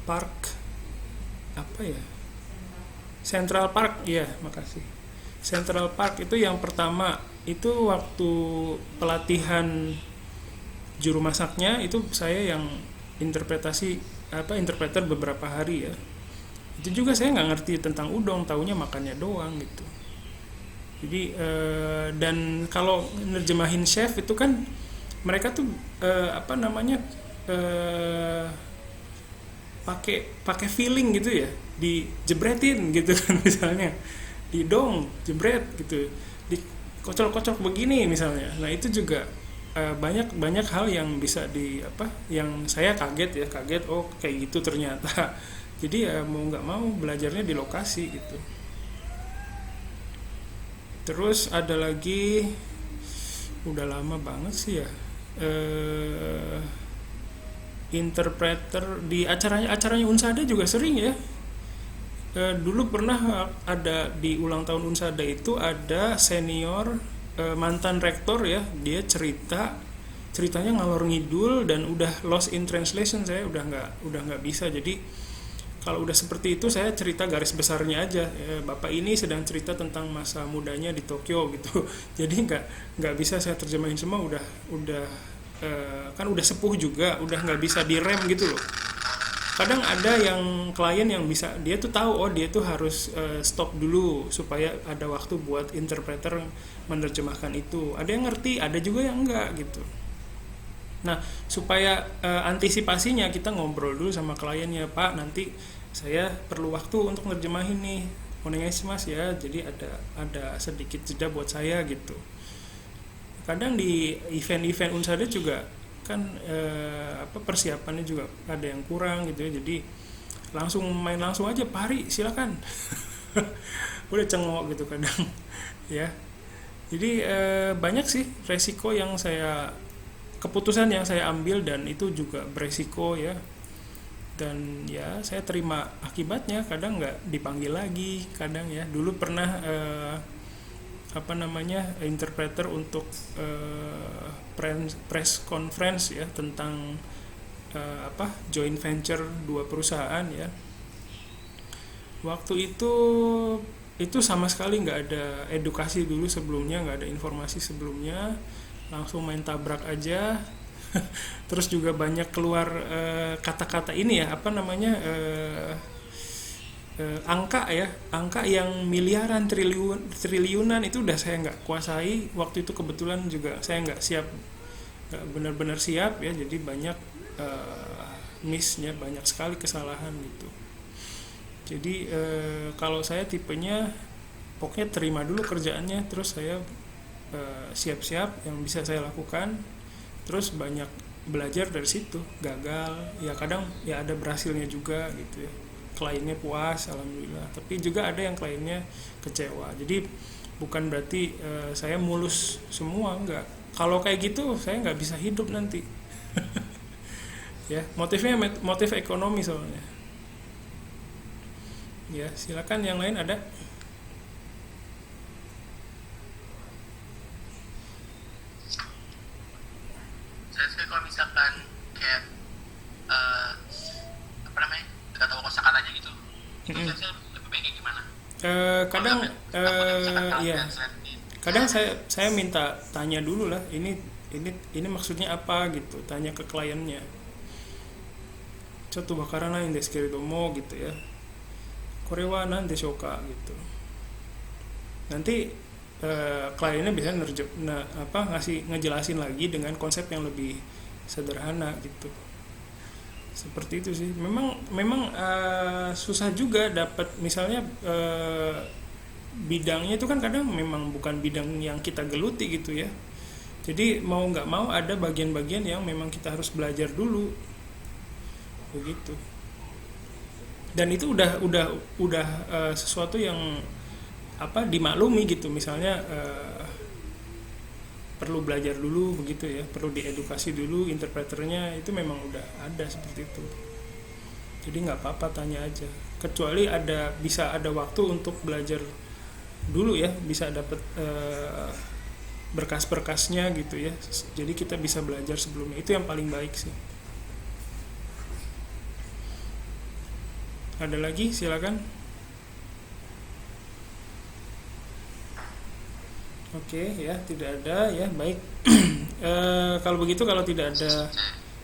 Park apa ya, Central Park ya, makasih. Central Park itu yang pertama, itu waktu pelatihan juru masaknya itu saya yang interpreter beberapa hari ya. Itu juga saya nggak ngerti tentang udong, taunya makannya doang gitu. Jadi dan kalau nerjemahin chef itu kan mereka tuh pakai feeling gitu ya, dijebretin gitu kan, misalnya didong jebret gitu, dikocok-kocok begini misalnya. Nah itu juga banyak hal yang bisa yang saya kaget oh kayak gitu ternyata. Jadi ya mau nggak mau belajarnya di lokasi gitu. Terus ada lagi, udah lama banget sih ya, interpreter di acaranya Unsada juga sering ya. Dulu pernah ada di ulang tahun Unsada itu ada senior mantan rektor ya, dia ceritanya ngalor ngidul dan udah lost in translation, saya udah nggak bisa. Jadi kalau udah seperti itu saya cerita garis besarnya aja. Bapak ini sedang cerita tentang masa mudanya di Tokyo gitu. Jadi nggak bisa saya terjemahin semua, udah kan udah sepuh juga, udah nggak bisa direm gitu loh. Kadang ada yang klien yang bisa, dia tuh tahu dia tuh harus stop dulu supaya ada waktu buat interpreter menerjemahkan itu. Ada yang ngerti, ada juga yang enggak gitu. Nah, supaya antisipasinya kita ngobrol dulu sama kliennya, Pak, nanti saya perlu waktu untuk nerjemahin nih, mas ya, jadi ada sedikit jeda buat saya gitu. Kadang di event-event Unsada juga kan persiapannya juga ada yang kurang gitu ya, jadi langsung aja, Pak Hari silakan. Udah cengok gitu kadang ya. Jadi banyak sih resiko yang keputusan yang saya ambil, dan itu juga beresiko ya, dan ya saya terima akibatnya. Kadang nggak dipanggil lagi, kadang ya. Dulu pernah interpreter untuk press conference ya tentang joint venture 2 perusahaan ya. Waktu itu sama sekali nggak ada edukasi dulu sebelumnya, nggak ada informasi sebelumnya, langsung main tabrak aja. Terus juga banyak keluar kata-kata ini ya, angka yang miliaran, triliunan, itu udah saya nggak kuasai. Waktu itu kebetulan juga saya nggak benar-benar siap ya, jadi banyak miss-nya, banyak sekali kesalahan gitu. Jadi kalau saya tipenya pokoknya terima dulu kerjaannya, terus saya siap-siap yang bisa saya lakukan, terus banyak belajar dari situ. Gagal ya kadang ya ada berhasilnya juga gitu ya, kliennya puas alhamdulillah, tapi juga ada yang kliennya kecewa. Jadi bukan berarti saya mulus semua, enggak. Kalau kayak gitu saya nggak bisa hidup nanti. Ya, motifnya motif ekonomi soalnya. Ya, silakan yang lain ada. Saya kalau misalkan kayak nggak tahu kosakatanya gitu, itu saya lebih baik kayak gimana? Kadang saya minta tanya dulu lah, ini maksudnya apa gitu, tanya ke kliennya. Coto bakarana in desu keredomo gitu ya, kore wa nan deshou ka gitu. Nanti kliennya bisa ngejelasin lagi dengan konsep yang lebih sederhana gitu. Seperti itu sih. Memang susah juga dapat, misalnya bidangnya itu kan kadang memang bukan bidang yang kita geluti gitu ya. Jadi mau nggak mau ada bagian-bagian yang memang kita harus belajar dulu, begitu. Dan itu udah sesuatu yang dimaklumi gitu. Misalnya perlu belajar dulu begitu ya, perlu diedukasi dulu interpreternya, itu memang udah ada seperti itu. Jadi nggak apa-apa, tanya aja, kecuali bisa ada waktu untuk belajar dulu ya, bisa dapat berkas-berkasnya gitu ya, jadi kita bisa belajar sebelumnya, itu yang paling baik sih. Ada lagi, silakan. Oke ya, tidak ada ya, baik. Kalau begitu, kalau tidak ada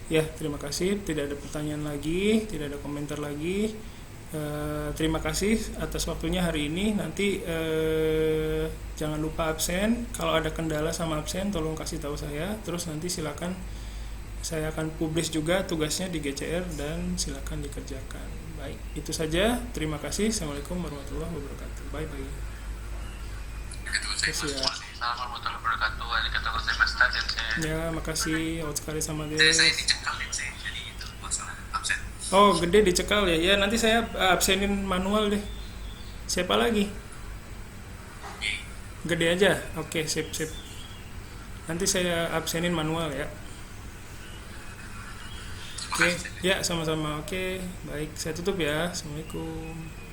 ya, terima kasih. Tidak ada pertanyaan lagi, tidak ada komentar lagi. Terima kasih atas waktunya hari ini. Nanti jangan lupa absen. Kalau ada kendala sama absen, tolong kasih tahu saya. Terus nanti silakan, saya akan publish juga tugasnya di GCR dan silakan dikerjakan. Baik, itu saja. Terima kasih. Assalamualaikum warahmatullahi wabarakatuh. Bye bye. Assalamualaikum warahmatullahi wabarakatuh. Arigatou gozaimashita sensei. Ya, makasih. Otsukare sama Saya desu. dicekal sih, jadi itu masalah absen. Oh, gede dicekal ya. Ya, nanti saya absenin manual deh. Siapa lagi? Jadi, Gede aja. Oke, sip sip. Nanti saya absenin manual ya. terima Oke, kasih. ya sama-sama. Oke, baik. Saya tutup ya. Assalamualaikum.